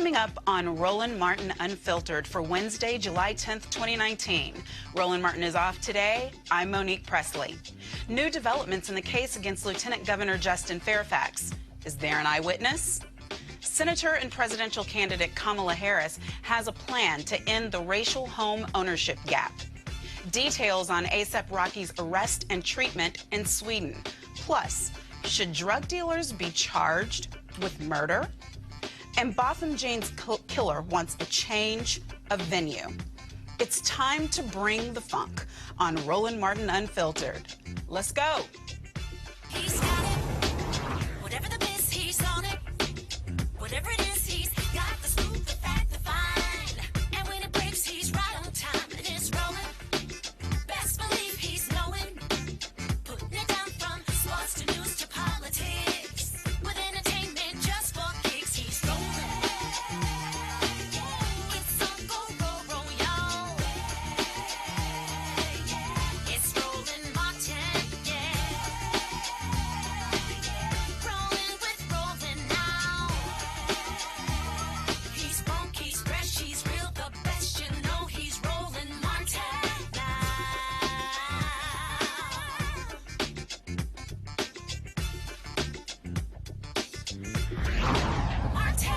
Coming up on Roland Martin Unfiltered for Wednesday, July 10th, 2019. Roland Martin is off today. I'm Monique Presley. New developments in the case against Lieutenant Governor Justin Fairfax. Is there an eyewitness? Senator and presidential candidate Kamala Harris has a plan to end the racial home ownership gap. Details on A$AP Rocky's arrest and treatment in Sweden. Plus, should drug dealers be charged with murder? And Botham Jean's killer wants a change of venue. It's time to bring the funk on Roland Martin Unfiltered. Let's go. He's got it. Whatever the biz, he's on it. Whatever it is, he's got the scoop, the fact, the find. And when it breaks, he's right on time. And it's rolling. Best believe he's knowing. Putting it down from sports to news to politics. With entertainment just for kicks, he's rolling. It's on go, y'all. It's Roland Martin, yeah. Rolling with Roland now. He's funk, he's fresh, he's real, the best, you know he's Roland Martin now. Martin.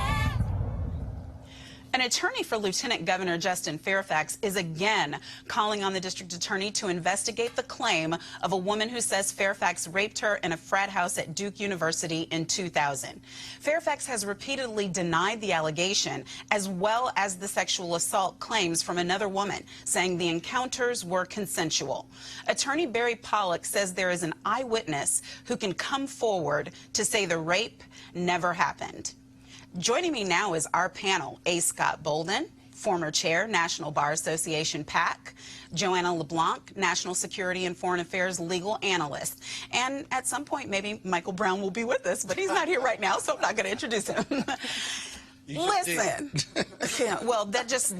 An attorney for Lieutenant Governor Justin Fairfax is again calling on the district attorney to investigate the claim of a woman who says Fairfax raped her in a frat house at Duke University in 2000. Fairfax has repeatedly denied the allegation, as well as the sexual assault claims from another woman, saying the encounters were consensual. Attorney Barry Pollock says there is an eyewitness who can come forward to say the rape never happened. Joining me now is our panel, A. Scott Bolden, former chair, National Bar Association PAC, Joanna LeBlanc, National Security and Foreign Affairs legal analyst. And at some point, maybe Michael Brown will be with us, but he's not here right now, so I'm not going to introduce him. Listen, yeah, well, that just,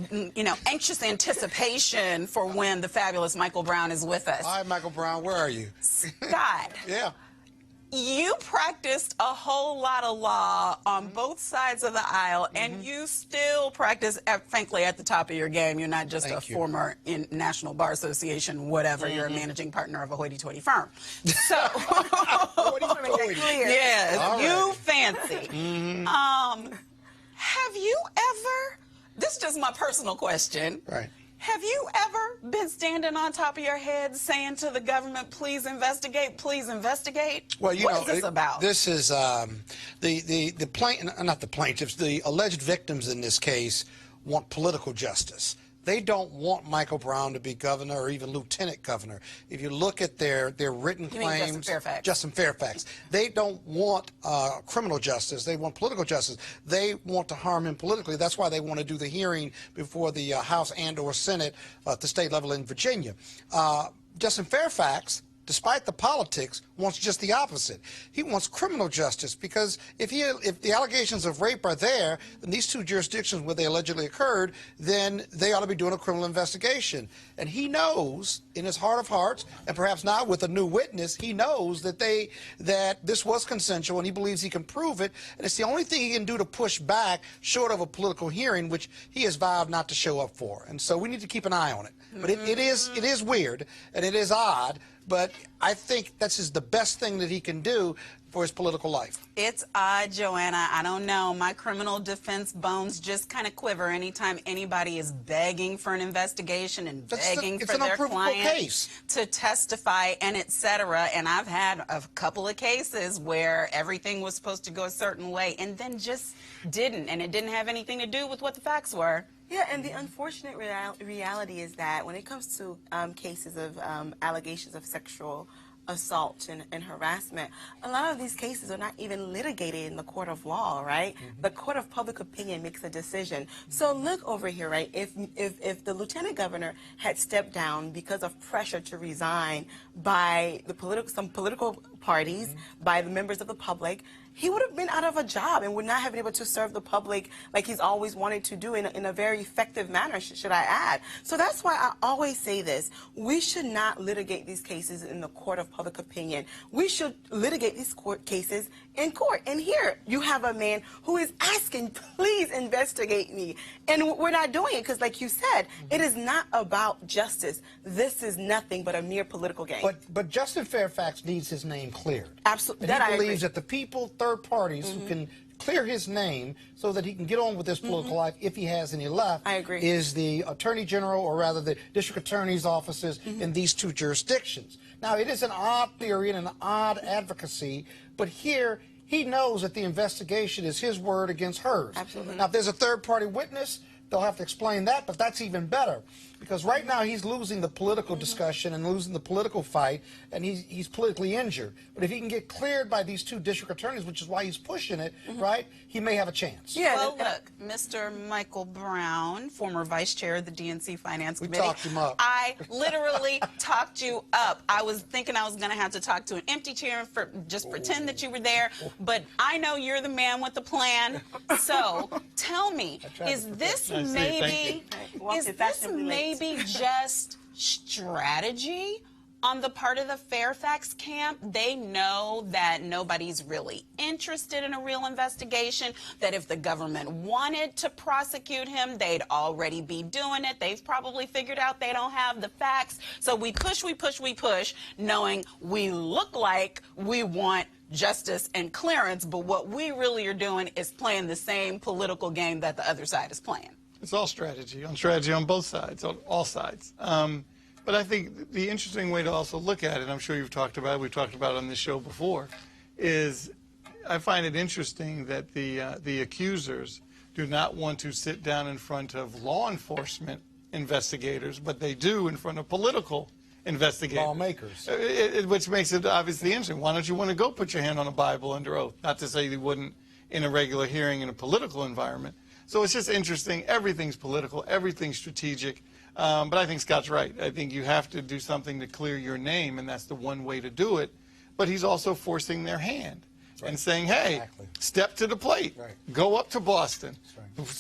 anxious anticipation for when the fabulous Michael Brown is with us. Hi, Michael Brown, where are you? Scott. Yeah. You practiced a whole lot of law on both sides of the aisle, and you still practice, frankly, at the top of your game. You're not just former National Bar Association, whatever. You're a managing partner of a hoity-toity firm. So, what do you want to make that clear? Yes, all you right. fancy. Have you ever, this is just my personal question. Right. Have you ever been standing on top of your head saying to the government, please investigate, please investigate? Well, what is this about? This is not the plaintiffs, the alleged victims in this case want political justice. They don't want Michael Brown to be governor or even lieutenant governor. If you look at their written claims, Justin Fairfax, they don't want criminal justice. They want political justice. They want to harm him politically. That's why they want to do the hearing before the House and/or Senate at the state level in Virginia. Justin Fairfax, despite the politics, wants just the opposite. He wants criminal justice because if the allegations of rape are there in these two jurisdictions where they allegedly occurred, then they ought to be doing a criminal investigation. And he knows, in his heart of hearts, and perhaps not with a new witness, he knows that this was consensual, and he believes he can prove it. And it's the only thing he can do to push back, short of a political hearing, which he has vowed not to show up for. And so we need to keep an eye on it. But it is weird, and it is odd. But I think this is the best thing that he can do for his political life. It's odd, Joanna. I don't know. My criminal defense bones just kind of quiver anytime anybody is begging for an investigation and begging for their client to testify and etc. And I've had a couple of cases where everything was supposed to go a certain way and then just didn't, and it didn't have anything to do with what the facts were. Yeah, and the unfortunate reality is that when it comes to cases of allegations of sexual assault and harassment, a lot of these cases are not even litigated in the court of law, right? The court of public opinion makes a decision. So look over here, right? If the lieutenant governor had stepped down because of pressure to resign by the some political parties, by the members of the public, he would have been out of a job and would not have been able to serve the public like he's always wanted to do in a very effective manner, should I add. So that's why I always say this. We should not litigate these cases in the court of public opinion. We should litigate these court cases in court. And here you have a man who is asking, please investigate me. And we're not doing it because, like you said, it is not about justice. This is nothing but a mere political game. But Justin Fairfax needs his name cleared. Absolutely. And he believes that the people, third parties, who can clear his name so that he can get on with his political life, if he has any left, I agree, is the Attorney General, or rather the District Attorney's offices in these two jurisdictions. Now, it is an odd theory and an odd advocacy, but here he knows that the investigation is his word against hers. Absolutely. Now, if there's a third-party witness, they'll have to explain that, but that's even better. Because right now he's losing the political discussion and losing the political fight, and he's politically injured. But if he can get cleared by these two district attorneys, which is why he's pushing it, right, he may have a chance. Yeah. Well, look, Mr. Michael Brown, former vice chair of the DNC Finance Committee. We talked him up. I literally talked you up. I was thinking I was going to have to talk to an empty chair for just pretend that you were there, but I know you're the man with the plan. So tell me, is this maybe just strategy on the part of the Fairfax camp? They know that nobody's really interested in a real investigation, that if the government wanted to prosecute him, they'd already be doing it. They've probably figured out they don't have the facts. So we push, knowing we look like we want justice and clearance, but what we really are doing is playing the same political game that the other side is playing. It's all strategy on both sides, on all sides. But I think the interesting way to also look at it, I'm sure you've talked about it, we've talked about it on this show before, is I find it interesting that the accusers do not want to sit down in front of law enforcement investigators, but they do in front of political investigators. Lawmakers. Which makes it obviously interesting. Why don't you want to go put your hand on a Bible under oath? Not to say you wouldn't in a regular hearing in a political environment. So it's just interesting. Everything's political. Everything's strategic. But I think Scott's right. I think you have to do something to clear your name, and that's the one way to do it. But he's also forcing their hand and saying, hey, step to the plate. Go up to Boston.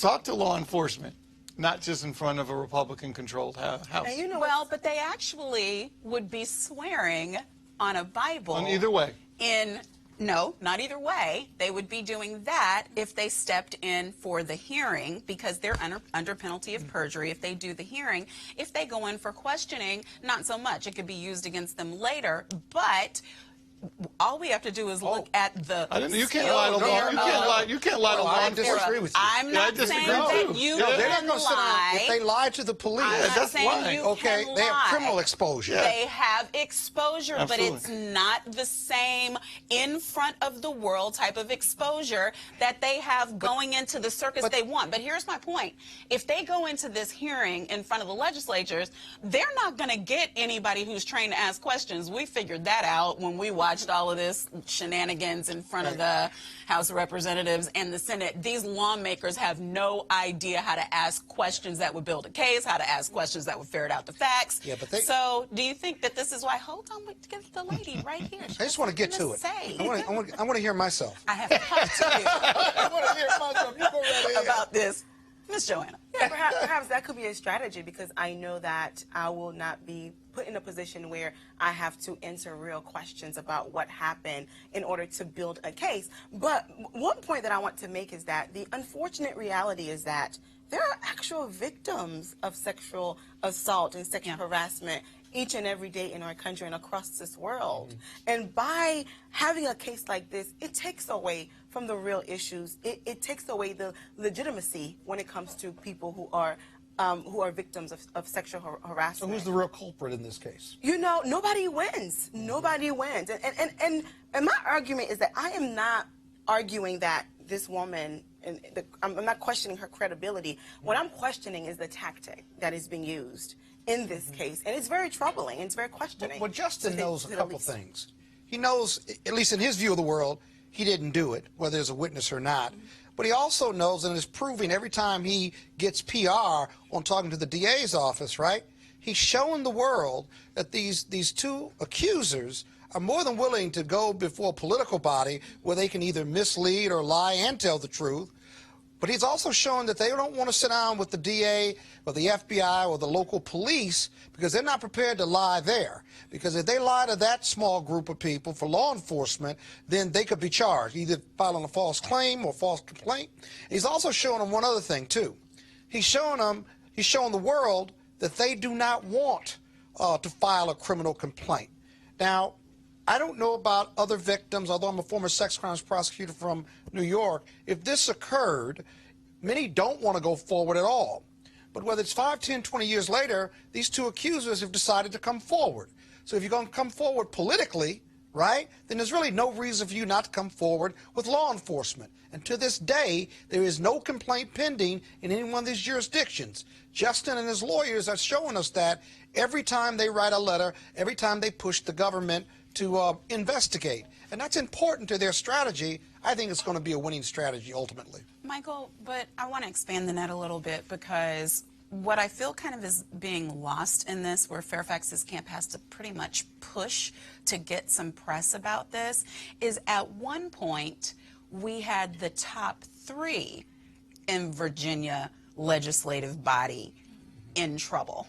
Talk to law enforcement, not just in front of a Republican-controlled house. And you know, well, but they actually would be swearing on a Bible. On either way. No, not either way. They would be doing that if they stepped in for the hearing, because they're under penalty of perjury if they do the hearing. If they go in for questioning, not so much. It could be used against them later, but all we have to do is look at the. You can't lie to law. You can't lie to law enforcement. I disagree with you. I'm not saying that you can lie. If they lie to the police, I'm not saying you okay, can they have lie. criminal exposure. They have exposure, Absolutely. but it's not the same in front of the world type of exposure that they have going into the circus they want. But here's my point. If they go into this hearing in front of the legislatures, they're not going to get anybody who's trained to ask questions. We figured that out when we watched all of this shenanigans in front of the House of Representatives and the Senate. These lawmakers have no idea how to ask questions that would build a case, how to ask questions that would ferret out the facts. Yeah, but so do you think that this is why? Hold on, get the lady right here. I just want to get to it. I want to hear myself. I have to talk to you I want to hear myself. You go right ahead. about this, Miss Joanna. yeah, perhaps that could be a strategy, because I know that I will not be put in a position where I have to answer real questions about what happened in order to build a case. But one point that I want to make is that the unfortunate reality is that there are actual victims of sexual assault and sexual harassment each and every day in our country and across this world. And by having a case like this, it takes away from the real issues. It takes away the legitimacy when it comes to people who are victims of sexual harassment. So who's the real culprit in this case? You know, nobody wins. Nobody wins. And my argument is that I am not arguing that this woman, I'm not questioning her credibility. What I'm questioning is the tactic that is being used in this case. And it's very troubling. It's very questioning. Well, Justin knows a couple things. He knows, at least in his view of the world, he didn't do it, whether there's a witness or not. But he also knows, and is proving every time he gets PR on talking to the DA's office, right? He's showing the world that these two accusers are more than willing to go before a political body where they can either mislead or lie and tell the truth. But he's also shown that they don't want to sit down with the DA or the FBI or the local police because they're not prepared to lie there. Because if they lie to that small group of people for law enforcement, then they could be charged, either filing a false claim or false complaint. He's also shown them one other thing, too. He's shown the world that they do not want to file a criminal complaint. Now, I don't know about other victims, although I'm a former sex crimes prosecutor from New York. If this occurred, many don't want to go forward at all. But whether it's 5, 10, 20 years later, these two accusers have decided to come forward. So if you're going to come forward politically, right, then there's really no reason for you not to come forward with law enforcement. And to this day, there is no complaint pending in any one of these jurisdictions. Justin and his lawyers are showing us that every time they write a letter, every time they push the government to investigate. And that's important to their strategy. I think it's going to be a winning strategy ultimately. Michael, but I want to expand the net a little bit because what I feel kind of is being lost in this, where Fairfax's camp has to pretty much push to get some press about this, is at one point we had the top 3 in Virginia legislative body in trouble.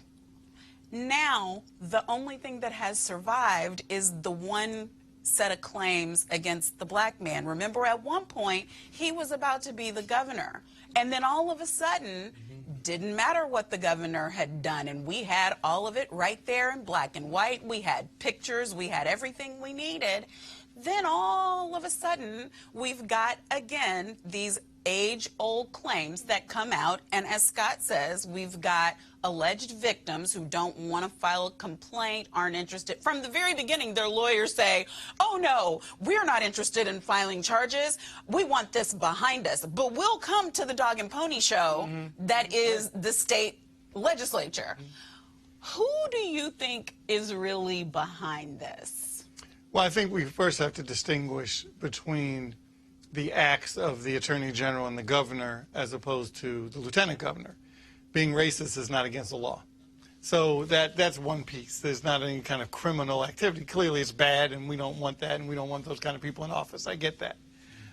Now, the only thing that has survived is the one set of claims against the black man. Remember, at one point, he was about to be the governor. And then all of a sudden, didn't matter what the governor had done. And we had all of it right there in black and white. We had pictures. We had everything we needed. Then all of a sudden, we've got, again, these age-old claims that come out. And as Scott says, we've got alleged victims who don't want to file a complaint, aren't interested. From the very beginning, their lawyers say, oh, no, we're not interested in filing charges. We want this behind us. But we'll come to the dog and pony show that is the state legislature. Who do you think is really behind this? Well, I think we first have to distinguish between the acts of the Attorney General and the governor as opposed to the lieutenant governor. Being racist is not against the law. So that's one piece. There's not any kind of criminal activity. Clearly it's bad and we don't want that and we don't want those kind of people in office. I get that.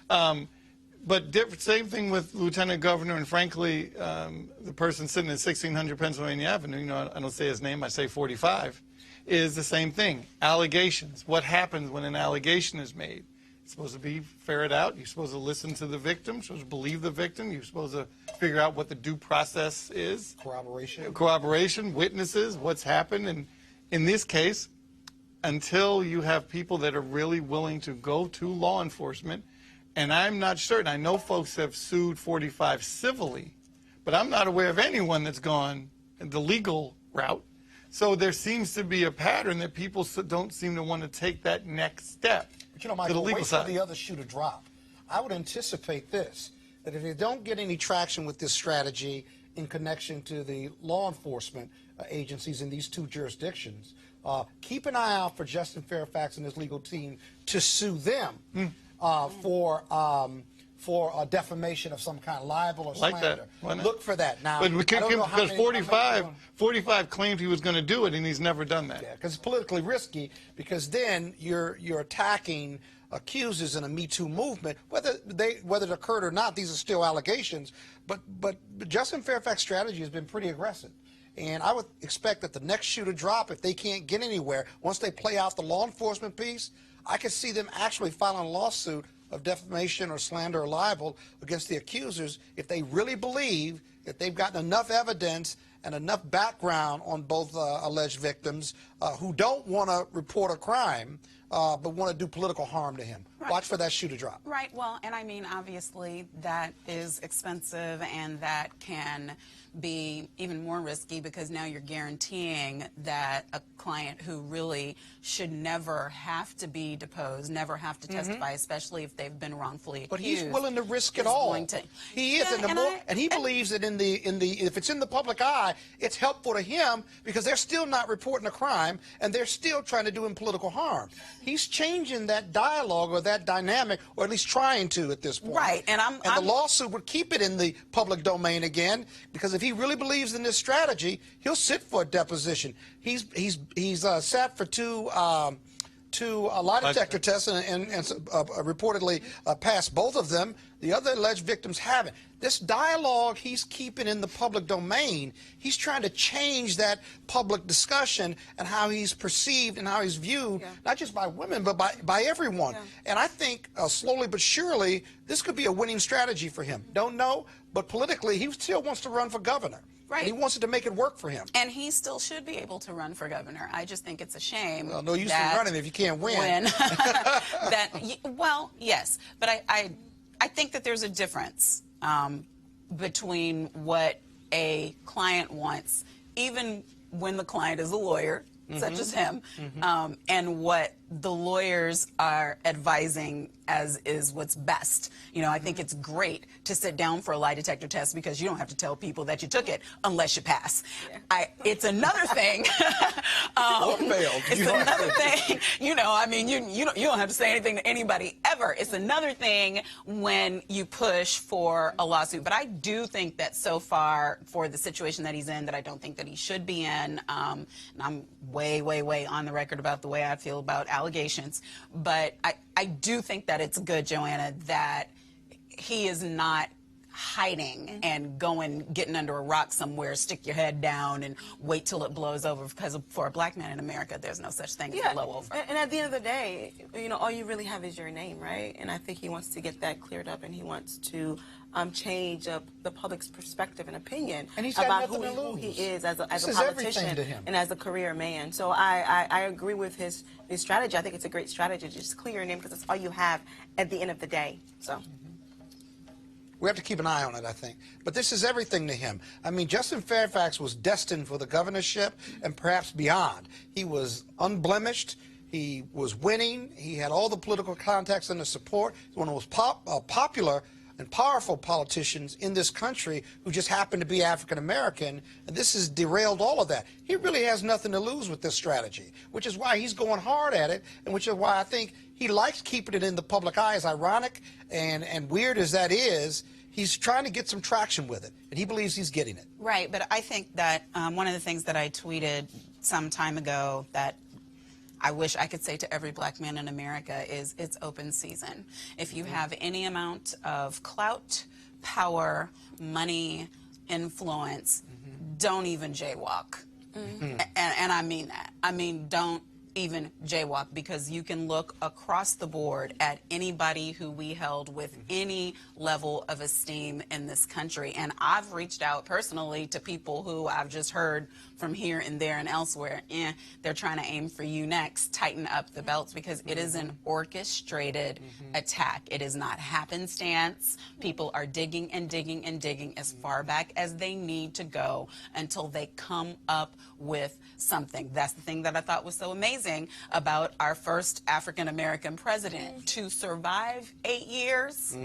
But same thing with lieutenant governor and frankly the person sitting at 1600 Pennsylvania Avenue, you know, I don't say his name, I say 45, is the same thing. Allegations. What happens when an allegation is made? It's supposed to be ferreted out. You're supposed to listen to the victim. You're supposed to believe the victim. You're supposed to figure out what the due process is. Corroboration. Corroboration, witnesses, what's happened. And in this case, until you have people that are really willing to go to law enforcement, and I'm not certain. I know folks have sued 45 civilly, but I'm not aware of anyone that's gone the legal route. So there seems to be a pattern that people don't seem to want to take that next step. But you know, Michael, wait for the other shoe to drop. I would anticipate this, that if you don't get any traction with this strategy in connection to the law enforcement agencies in these two jurisdictions, keep an eye out for Justin Fairfax and his legal team to sue them for defamation of some kind, libel or slander. Look for that. Now, but because 45 claimed he was going to do it, and he's never done that. Yeah, because it's politically risky. Because then you're attacking accusers in a Me Too movement, whether it occurred or not. These are still allegations. But Justin Fairfax's strategy has been pretty aggressive. And I would expect that the next shoe to drop, if they can't get anywhere, once they play out the law enforcement piece, I could see them actually filing a lawsuit of defamation or slander or libel against the accusers if they really believe that they've gotten enough evidence and enough background on both alleged victims who don't want to report a crime but want to do political harm to him. Right. Watch for that shoe to drop. Right. Well, and I mean, obviously, that is expensive and that can be even more risky because now you're guaranteeing that a client who really should never have to be deposed, never have to testify, especially if they've been wrongfully accused. But he's willing to risk it all. He is, and he believes that if it's in the public eye, it's helpful to him because they're still not reporting a crime and they're still trying to do him political harm. He's changing that dialogue or that dynamic, or at least trying to at this point. Right, and the lawsuit would keep it in the public domain again because if he really believes in this strategy, he'll sit for a deposition. He's sat for two to a lie detector test and reportedly passed both of them. The other alleged victims haven't. This dialogue he's keeping in the public domain, he's trying to change that public discussion and how he's perceived and how he's viewed, not just by women, but by everyone. Yeah. And I think slowly but surely, this could be a winning strategy for him. Don't know, but politically, he still wants to run for governor. Right. And he wants it to make it work for him. And he still should be able to run for governor. I just think it's a shame. Well, no use in running if you can't win. Well, yes. But I think that there's a difference between what a client wants, even when the client is a lawyer, such as him, and what the lawyers are advising as is what's best. You know, I think it's great to sit down for a lie detector test because you don't have to tell people that you took it unless you pass. Yeah. It's another thing. Or failed. It's another thing. You know, I mean, you don't have to say anything to anybody ever. It's another thing when you push for a lawsuit. But I do think that so far, for the situation that he's in, that I don't think that he should be in. And I'm way, way, way on the record about the way I feel about allegations. But I do think that it's good, Joanna, that he is not hiding and getting under a rock somewhere, stick your head down and wait till it blows over, because for a black man in America, there's no such thing as a blow over. And at the end of the day, you know, all you really have is your name, right? And I think he wants to get that cleared up, and he wants to change the public's perspective and opinion about who he is as a politician and as a career man. So I agree with his strategy. I think it's a great strategy. Just clear your name, because it's all you have at the end of the day. So. We have to keep an eye on it, I think. But this is everything to him. I mean, Justin Fairfax was destined for the governorship and perhaps beyond. He was unblemished. He was winning. He had all the political contacts and the support. He's one of the most popular and powerful politicians in this country who just happened to be African American, and this has derailed all of that. He really has nothing to lose with this strategy, which is why he's going hard at it, and which is why I think he likes keeping it in the public eye. As ironic and weird as that is, he's trying to get some traction with it, and he believes he's getting it. Right, but I think that one of the things that I tweeted some time ago that I wish I could say to every black man in America is it's open season. If you have any amount of clout, power, money, influence, don't even jaywalk. And I mean that. I mean, don't even jaywalk, because you can look across the board at anybody who we held with any level of esteem in this country. And I've reached out personally to people who I've just heard from here and there and elsewhere, they're trying to aim for you next. Tighten up the belts, because it is an orchestrated attack. It is not happenstance. People are digging and digging and digging as far back as they need to go until they come up with something. That's the thing that I thought was so amazing about our first African-American president. To survive 8 years.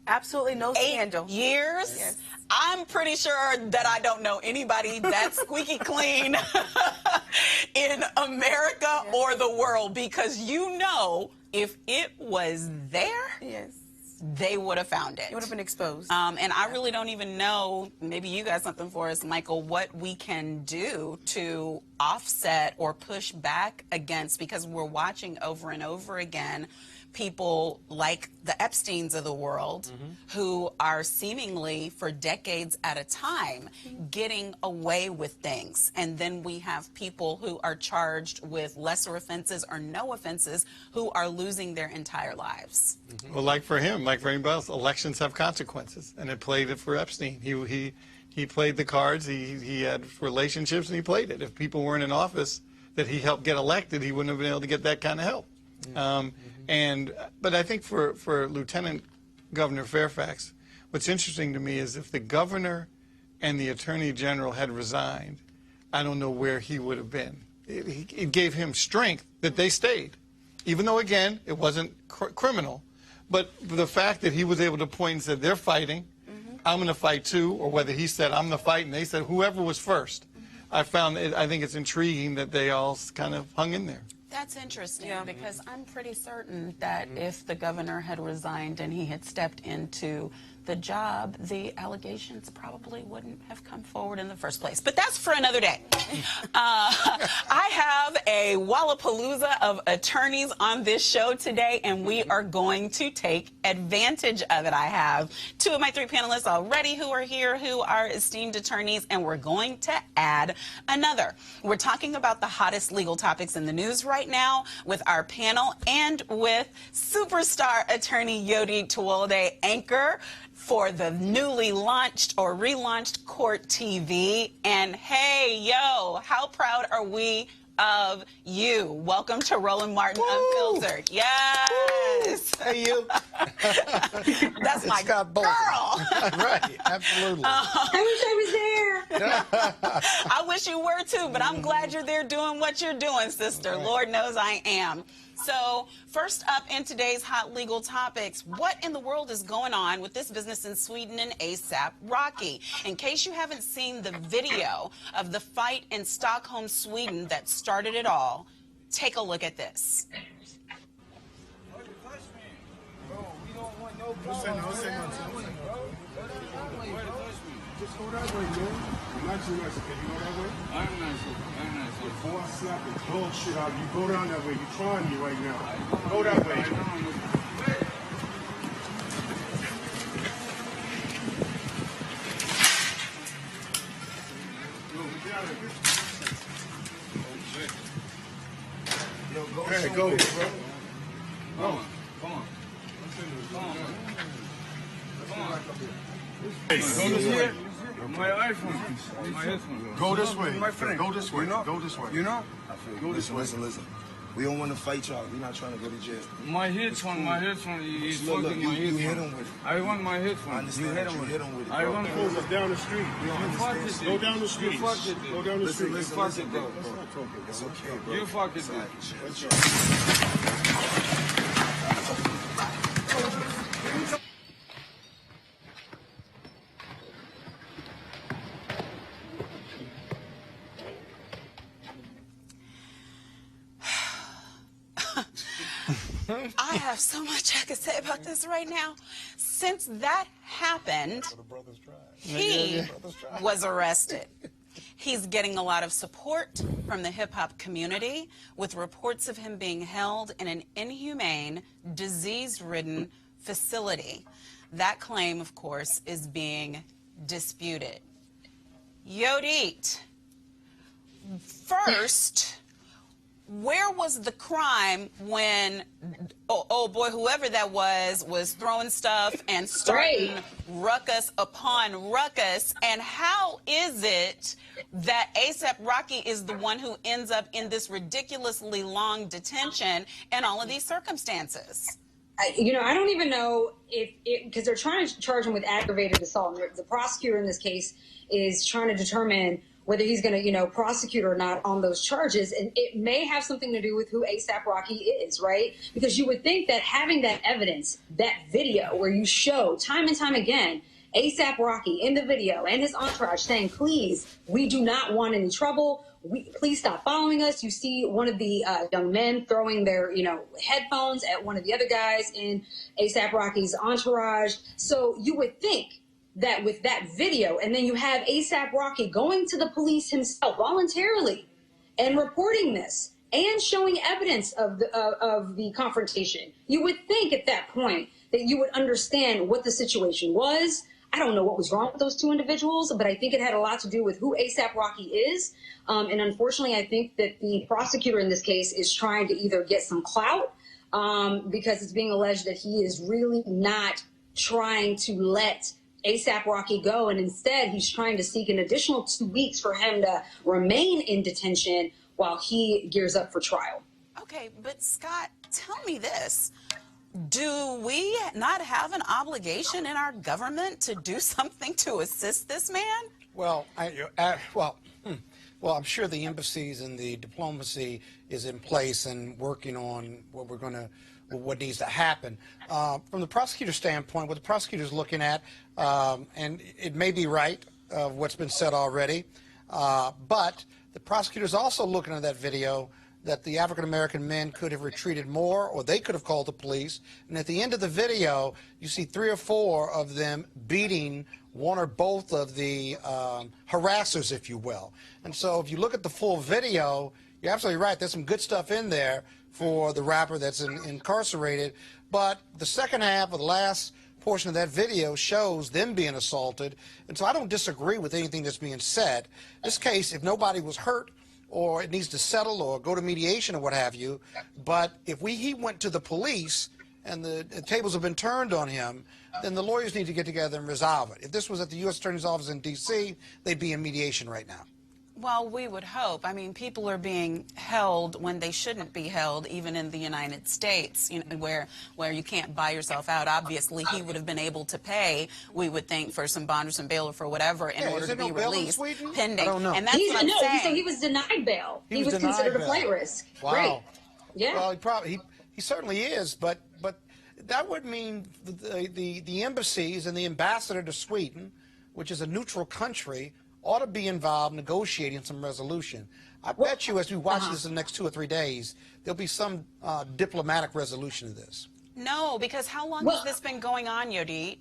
Absolutely no scandal. 8 years? Yes. I'm pretty sure that I don't know anybody that's squeaky clean in America or the world, because you know, if it was there, they would have found it. It would have been exposed. And I really don't even know, maybe you got something for us, Michael, what we can do to offset or push back against, because we're watching over and over again people like the Epsteins of the world who are seemingly for decades at a time getting away with things. And then we have people who are charged with lesser offenses or no offenses who are losing their entire lives. Well, like for him, like for anybody else, elections have consequences, and it played it for Epstein. He played the cards, he had relationships, and he played it. If people weren't in office that he helped get elected, he wouldn't have been able to get that kind of help. But I think for Lieutenant Governor Fairfax, what's interesting to me is if the governor and the attorney general had resigned, I don't know where he would have been. It gave him strength that they stayed, even though, again, it wasn't criminal. But the fact that he was able to point and said, they're fighting, I'm going to fight too, or whether he said, I'm going to fight, and they said, whoever was first. I think it's intriguing that they all kind of hung in there. That's interesting, because I'm pretty certain that if the governor had resigned and he had stepped into the job, the allegations probably wouldn't have come forward in the first place. But that's for another day. I have a Wallapalooza of attorneys on this show today, and we are going to take advantage of it. I have two of my three panelists already who are here, who are esteemed attorneys, and we're going to add another. We're talking about the hottest legal topics in the news right now with our panel and with superstar attorney Yodi Tuwolde, anchor for the newly launched or relaunched Court TV. And hey, yo, how proud are we of you? Welcome to Roland Martin Unfiltered. Yes. Woo. Hey, you. That's my got girl. Right, absolutely. I wish I was there. I wish you were too, but I'm glad you're there doing what you're doing, sister. Right. Lord knows I am. So first up in today's hot legal topics, what in the world is going on with this business in Sweden and ASAP Rocky? In case you haven't seen the video of the fight in Stockholm, Sweden that started it all, take a look at this. Just go that way, man. You're not too nice, okay? You go that way? I'm nice. Before I slap the dog shit out of you, go down that way. You're trying me right now. Go that way. Hey, go, bro. Come on. Hey, go this way. My iPhone. My headphones. Go this way. My friend. Go this way. Go this way. You know? Go this way. Listen. We don't want to fight y'all. We're not trying to go to jail. My headphone is fucking my headphone. You hit him with it. I want my headphone. I understand that you hit him with it. I want to go down the street. Go down the street. Go down the street. Listen, bro. It's okay, bro. You fuck it, I have so much I could say about this right now. Since that happened, he was arrested. He's getting a lot of support from the hip-hop community, with reports of him being held in an inhumane, disease-ridden facility. That claim, of course, is being disputed. Yodit, first, where was the crime when, oh boy, whoever that was throwing stuff and starting ruckus upon ruckus? And how is it that ASAP Rocky is the one who ends up in this ridiculously long detention in all of these circumstances? I don't even know because they're trying to charge him with aggravated assault. The prosecutor in this case is trying to determine whether he's going to, prosecute or not on those charges. And it may have something to do with who ASAP Rocky is, right? Because you would think that having that evidence, that video where you show time and time again ASAP Rocky in the video and his entourage saying, please, we do not want any trouble. Please stop following us. You see one of the young men throwing their, headphones at one of the other guys in ASAP Rocky's entourage. So you would think that with that video, and then you have ASAP Rocky going to the police himself voluntarily and reporting this and showing evidence of the confrontation, you would think at that point that you would understand what the situation was. I don't know what was wrong with those two individuals, but I think it had a lot to do with who ASAP Rocky is. And unfortunately, I think that the prosecutor in this case is trying to either get some clout because it's being alleged that he is really not trying to let ASAP Rocky go, and instead he's trying to seek an additional 2 weeks for him to remain in detention while he gears up for trial. Okay, but Scott, tell me this. Do we not have an obligation in our government to do something to assist this man? Well, I'm sure the embassies and the diplomacy is in place and working on what needs to happen. From the prosecutor's standpoint, what the prosecutor's looking at, and it may be right of what's been said already, but the prosecutor's also looking at that video that the African-American men could have retreated more, or they could have called the police. And at the end of the video, you see 3 or 4 of them beating one or both of the harassers, if you will. And so if you look at the full video, you're absolutely right. There's some good stuff in there for the rapper that's incarcerated. But the second half of the last portion of that video shows them being assaulted. And so I don't disagree with anything that's being said. This case, if nobody was hurt, or it needs to settle or go to mediation or what have you, but if he went to the police and the tables have been turned on him, then the lawyers need to get together and resolve it. If this was at the U.S. Attorney's Office in D.C., they'd be in mediation right now. Well, we would hope. I mean, people are being held when they shouldn't be held, even in the United States, you know, where you can't buy yourself out. Obviously, he would have been able to pay, we would think, for some bond or some bail or for whatever in order to be released, pending. I don't know. And that's what I'm saying. So he was denied bail. He was denied considered bail. a flight risk. Wow. Great. Yeah. Well, he certainly is, but that would mean the embassies and the ambassador to Sweden, which is a neutral country, ought to be involved negotiating some resolution. I bet you as we watch this in the next 2 or 3 days, there'll be some diplomatic resolution to this. No, because how long has this been going on, Yodit?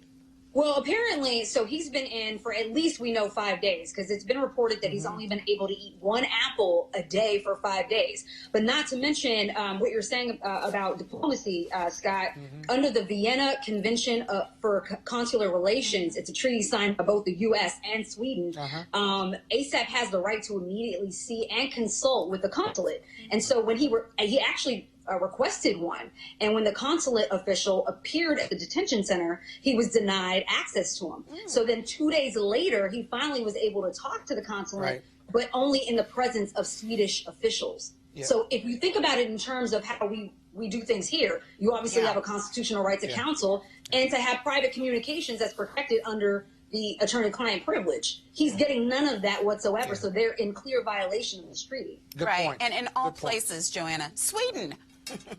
Well, apparently, so he's been in for at least, we know, 5 days, because it's been reported that he's only been able to eat 1 apple a day for 5 days. But not to mention what you're saying about diplomacy, Scott. Under the Vienna Convention for Consular Relations, it's a treaty signed by both the U.S. and Sweden. ASAP has the right to immediately see and consult with the consulate. And so when he actually requested one, and when the consulate official appeared at the detention center, he was denied access to him. So then 2 days later, he finally was able to talk to the consulate, but only in the presence of Swedish officials. So if you think about it in terms of how we do things here, you obviously have a constitutional right to counsel and to have private communications that's protected under the attorney-client privilege. He's getting none of that whatsoever, so they're in clear viation of this treaty. Good point. And in all places, Joanna, Sweden,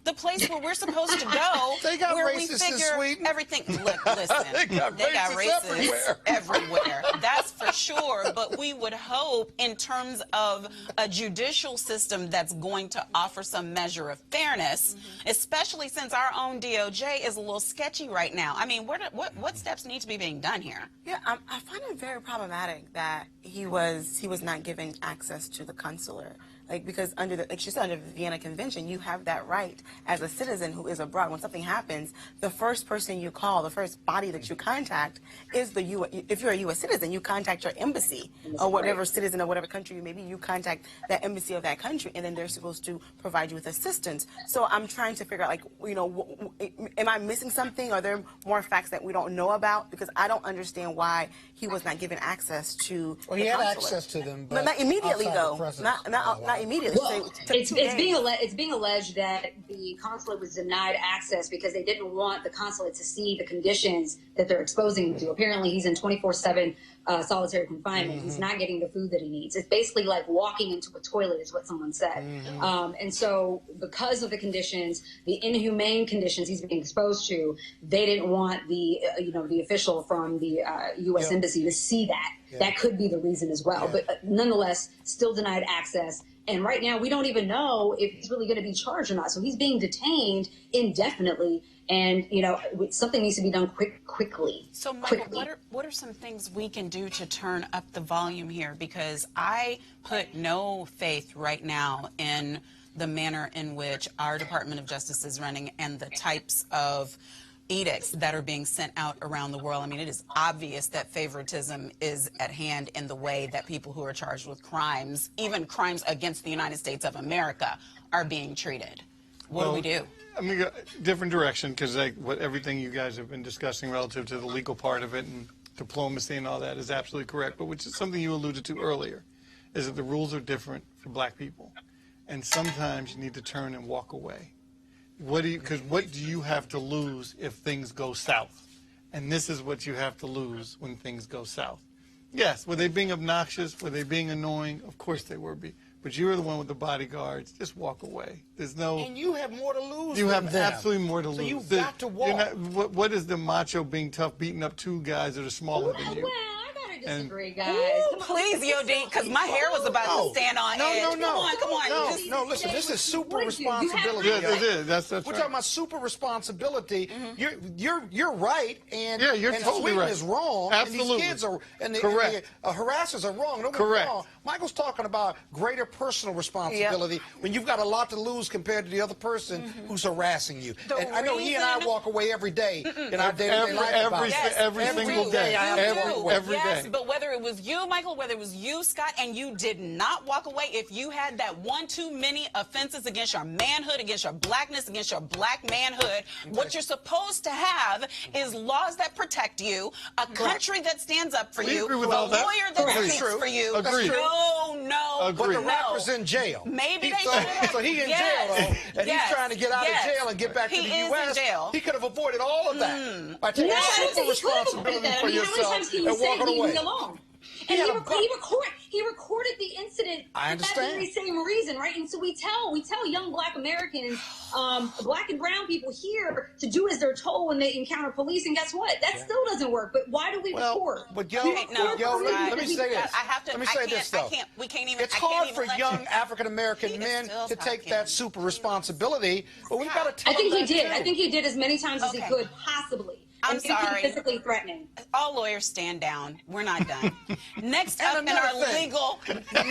the place where we're supposed to go, They got where we racists in figure Sweden. everything. Look, listen, They got racists everywhere. That's for sure. But we would hope, in terms of a judicial system that's going to offer some measure of fairness, especially since our own DOJ is a little sketchy right now. I mean, what steps need to be being done here? Yeah, I find it very problematic that he was not given access to the consular. Like, because under the, like she said, under the Vienna Convention, you have that right as a citizen who is abroad. When something happens, the first person you call, the first body that you contact is the U.S. If you're a U.S. citizen, you contact your embassy or whatever citizen or whatever country you may be. You contact that embassy of that country, and then they're supposed to provide you with assistance. So I'm trying to figure out, like, you know, am I missing something? Are there more facts that we don't know about? Because I don't understand why he was not given access to. Well, he had access to them, but not immediately though. Not immediately. Well, it's being alleged that the consulate was denied access because they didn't want the consulate to see the conditions that they're exposing him to. Apparently, he's in 24/7 solitary confinement. He's not getting the food that he needs. It's basically like walking into a toilet, is what someone said. And so, because of the conditions, the inhumane conditions he's being exposed to, they didn't want the the official from the U.S. Embassy to see that. That could be the reason as well. But nonetheless, still denied access. And right now, we don't even know if he's really going to be charged or not. So he's being detained indefinitely. And, you know, something needs to be done quickly. So, Michael, what are some things we can do to turn up the volume here? Because I put no faith right now in the manner in which our Department of Justice is running and the types of edicts that are being sent out around the world. I mean, it is obvious that favoritism is at hand in the way that people who are charged with crimes, even crimes against the United States of America, are being treated. What do we do? I'm going to go a different direction because everything you guys have been discussing relative to the legal part of it and diplomacy and all that is absolutely correct. But which is something you alluded to earlier, is that the rules are different for black people. And sometimes you need to turn and walk away. Because what do you have to lose if things go south? And this is what you have to lose when things go south. Yes, were they being obnoxious? Were they being annoying? Of course they were. But you were the one with the bodyguards. Just walk away. There's no. And you have more to lose. You have absolutely more to lose. So you've got to walk. What is the macho being tough, beating up 2 guys that are smaller than you? Well, I gotta I disagree, guys. Ooh, Come on, please, Yodi, because my hair was about to stand on edge. No. Come on. No, listen, this is super Would you? You have responsibility. Yes, it is. That's We're right. talking about super responsibility. You're right, and Yeah, you're and totally Sweden right. is wrong. Absolutely. And these kids are Correct. And the harassers are wrong. Don't get me Correct. wrong. Michael's talking about greater personal responsibility when you've got a lot to lose compared to the other person who's harassing you. The And I know he and I walk away every day in our day-to-day life about it. Every single day. Every Yes, day. but whether it was you, Michael, whether it was you, Scott, and you did not walk away, if you had that one too many offenses against your manhood, against your blackness, against your black manhood, what you're supposed to have is laws that protect you, a country that stands up for We you, agree with a all that. lawyer that Agreed. speaks for you. Agreed. No. But the no. rapper's in jail. Maybe so, they should. so he in Yes. jail, though, and Yes. he's trying to get out Yes. of jail and get back He to the is in U.S. jail. He could have avoided all of that by taking No, I don't super think he could have avoided responsibility that. for I mean, how many yourself times can you and say walking leave away. me alone? He And had a he recorded the incident I for that understand. very same reason, right? And so we tell young black Americans, black and brown people here to do as they're told when they encounter police, and guess what? That still doesn't work. But why do we record? But yo, We no, record let me because say we- this. I have to. Let me I say can't, this, though. I can't. We can't even. It's I can't hard even for let young you. African He American is men still to take talking. that super responsibility, but we've got to tell I think them he that did. too. I think he did as many times as he Okay. could possibly. I'm and maybe sorry. physically threatening. All lawyers stand down. We're not done. Next up in another our thing.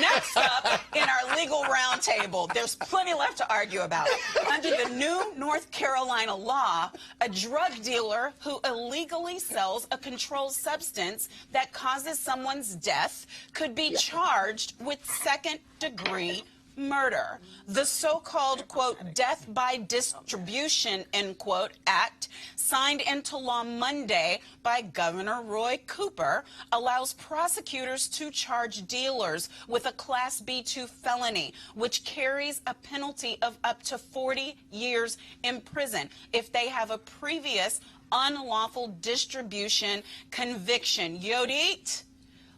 next up in our legal roundtable, there's plenty left to argue about. Under the new North Carolina law, a drug dealer who illegally sells a controlled substance that causes someone's death could be charged with second-degree murder. The so-called, quote, death by distribution, end quote, act, signed into law Monday by Governor Roy Cooper, allows prosecutors to charge dealers with a Class B2 felony, which carries a penalty of up to 40 years in prison if they have a previous unlawful distribution conviction. Yodit,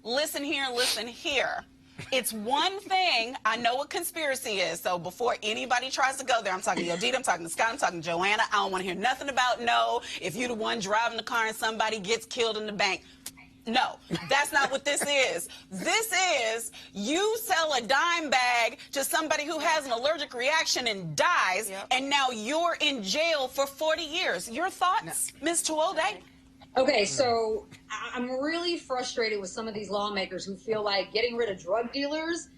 listen here. It's one thing, I know what conspiracy is, so before anybody tries to go there, I'm talking to Yodita, I'm talking to Scott, I'm talking to Joanna, I don't want to hear nothing about no, if you're the one driving the car and somebody gets killed in the bank. No, that's not what this is. This is you sell a dime bag to somebody who has an allergic reaction and dies, and now you're in jail for 40 years. Your thoughts, Ms. Tuolde? Okay, so I'm really frustrated with some of these lawmakers who feel like getting rid of drug dealers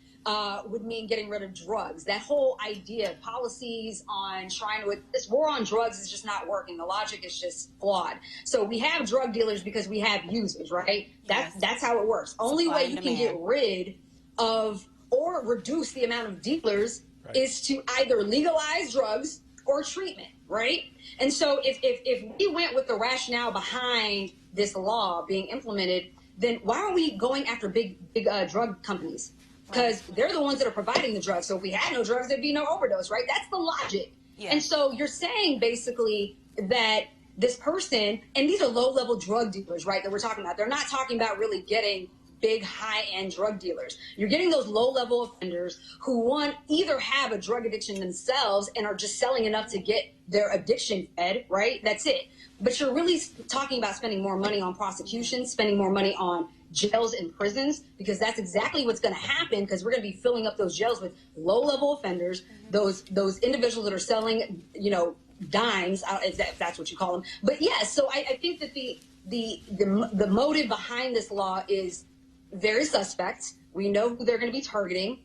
would mean getting rid of drugs. That whole idea of policies on trying to, this war on drugs is just not working. The logic is just flawed. So we have drug dealers because we have users, right? That's how it works. Only way you can get rid of or reduce the amount of dealers is to either legalize drugs or treatment, right? And so if we went with the rationale behind this law being implemented, then why are we going after big drug companies? Because they're the ones that are providing the drugs. So if we had no drugs, there'd be no overdose, right? That's the logic. Yes. And so you're saying basically that this person, and these are low-level drug dealers, right, that we're talking about. They're not talking about really getting big high-end drug dealers. You're getting those low-level offenders who, one, either have a drug addiction themselves and are just selling enough to get their addiction fed, right? That's it. But you're really talking about spending more money on prosecution, spending more money on jails and prisons, because that's exactly what's going to happen, because we're going to be filling up those jails with low-level offenders, those individuals that are selling, dimes, if that's what you call them. But yeah, so I think that the motive behind this law is very suspect. We know who they're going to be targeting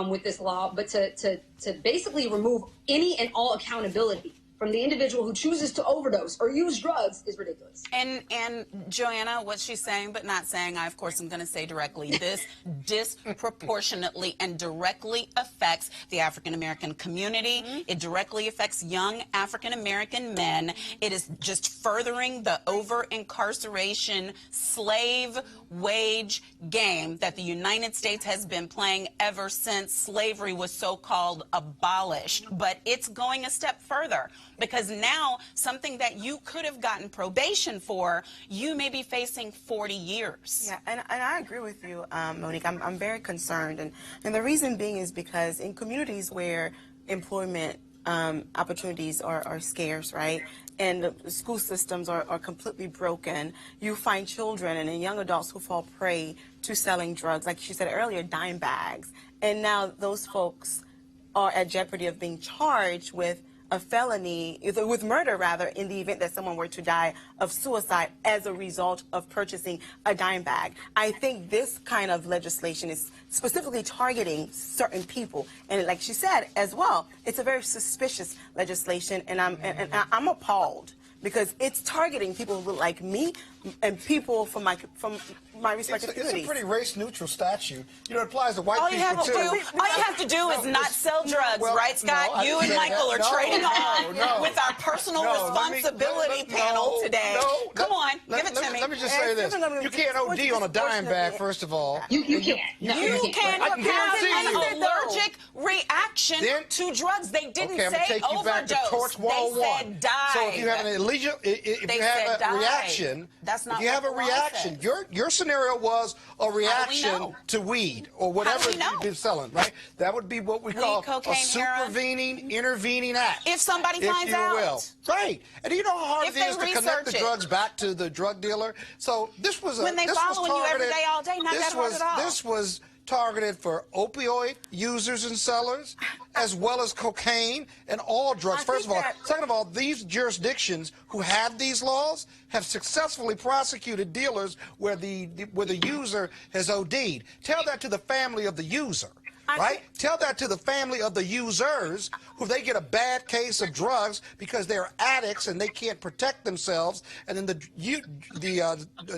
with this law, but to basically remove any and all accountability from the individual who chooses to overdose or use drugs is ridiculous. And Joanna, what she's saying but not saying, I of course am going to say directly, this disproportionately and directly affects the African American community. It directly affects young African American men. It is just furthering the over-incarceration slave wage game that the United States has been playing ever since slavery was so-called abolished. But it's going a step further, because now something that you could have gotten probation for, you may be facing 40 years. Yeah, and I agree with you, Monique. I'm very concerned. And the reason being is because in communities where employment opportunities are scarce, right? And the school systems are completely broken. You find children and young adults who fall prey to selling drugs, like she said earlier, dime bags. And now those folks are at jeopardy of being charged with a felony, with murder rather, in the event that someone were to die of suicide as a result of purchasing a dime bag. I think this kind of legislation is specifically targeting certain people, and like she said as well, it's a very suspicious legislation, and I'm appalled because it's targeting people who look like me and people from my respective communities. It's a pretty race-neutral statute. You know, it applies to white people too. All you have to do is not sell drugs, right, Scott? You and Michael are trading on with our personal responsibility panel today. Come on, give it to me. Let me just say this: you can't OD on a dime bag, first of all. You can't. No, you can have an allergic reaction Then, to drugs. They didn't okay, I'm gonna say take you back to overdose. Torch 101. They said die. So if you have an illegal, if you have a reaction, that's not if you have a what the law reaction, says. your scenario was a reaction to weed or whatever you've been selling, right? That would be what we call cocaine, a supervening, intervening act. If somebody finds out. Right. And do you know how hard If it is they to connect the research it. drugs back to the drug dealer? So this was a When they following you every day, all day, not that hard at all. This was targeted for opioid users and sellers, as well as cocaine and all drugs. First of all. Second of all, these jurisdictions who have these laws have successfully prosecuted dealers where the user has OD'd. Tell that to the family of the user. Right? Tell that to the family of the users who they get a bad case of drugs because they're addicts and they can't protect themselves, and then the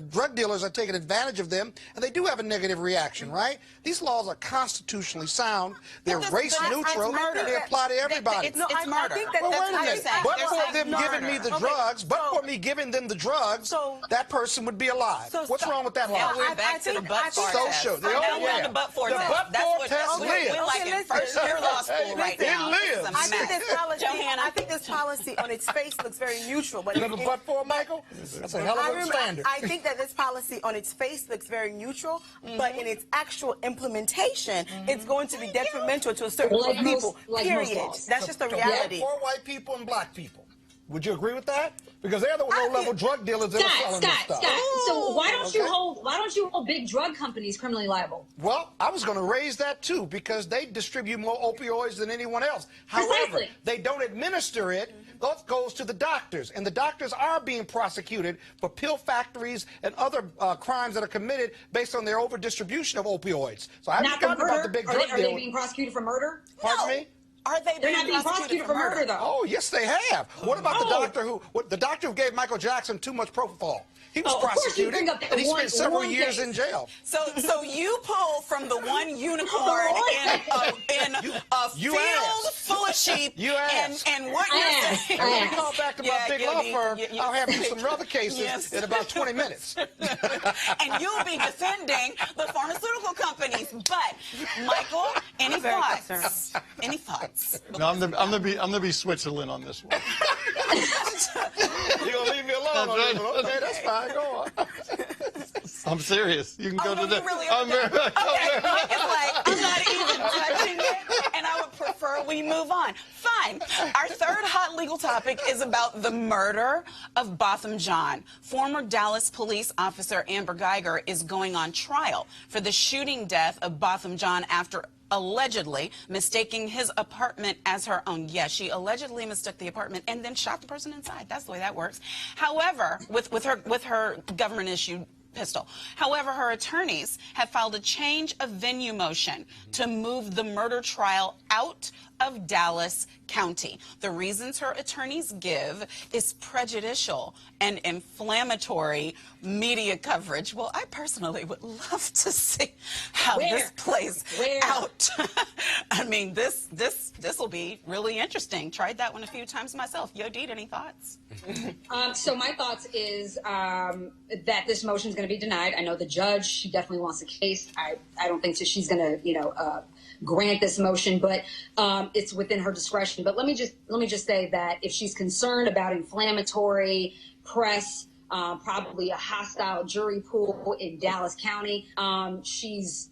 drug dealers are taking advantage of them, and they do have a negative reaction, right? These laws are constitutionally sound. They're race neutral, and they apply to everybody. It's murder. Well, wait a minute. But for them giving me the drugs, but for me giving them the drugs, that person would be alive. What's wrong with that law? Now we're back to the but-for test. Social. Now we're on the but-for test. The but-for test we're like in first-year law school right now. It lives. I think this policy on its face looks very neutral. But but-for, Michael? That's a hell of a standard. I think that this policy on its face looks very neutral, but in its actual implementation, it's going to be detrimental to a certain group of people, period. That's just the reality. For white people and black people. Would you agree with that? Because they're the low-level drug dealers that are selling this stuff. Scott, so why don't you hold big drug companies criminally liable? Well, I was going to raise that too, because they distribute more opioids than anyone else. However, they don't administer it. That goes to the doctors, and the doctors are being prosecuted for pill factories and other crimes that are committed based on their over-distribution of opioids. So I haven't forgotten about the big drug deal. Are they being prosecuted for murder? Pardon me? Are they They're not being prosecuted for murder, though. Oh, yes, they have. What about the doctor who gave Michael Jackson too much propofol? He was prosecuted, and he spent several years in jail. So you pull from the one unicorn in a field full of sheep, and what you're saying. And when we call back to my big law firm, I'll have you some other cases in about 20 minutes. And you'll be defending the pharmaceutical companies. But, Michael, any thoughts? Any thoughts? No, I'm gonna be Switzerland on this one. You're gonna leave me alone on this one? Okay, that's fine. Go on. I'm serious. You can go to the. Really okay. Mike is like, I'm not even touching it, and I would prefer we move on. Fine. Our third hot legal topic is about the murder of Botham Jean. Former Dallas police officer Amber Geiger is going on trial for the shooting death of Botham Jean after allegedly mistaking his apartment as her own. Yes, she allegedly mistook the apartment and then shot the person inside. That's the way that works. However, with her government-issued pistol. However, her attorneys have filed a change of venue motion to move the murder trial out of Dallas County. The reasons her attorneys give is prejudicial and inflammatory media coverage. Well, I personally would love to see how this plays out. I mean, this will be really interesting. Tried that one a few times myself. Yo, Deed, any thoughts? So my thoughts is that this motion is going to be denied. I know the judge, she definitely wants a case. I don't think that she's going to, grant this motion, but it's within her discretion. But let me just say that if she's concerned about inflammatory press, probably a hostile jury pool in Dallas County, she's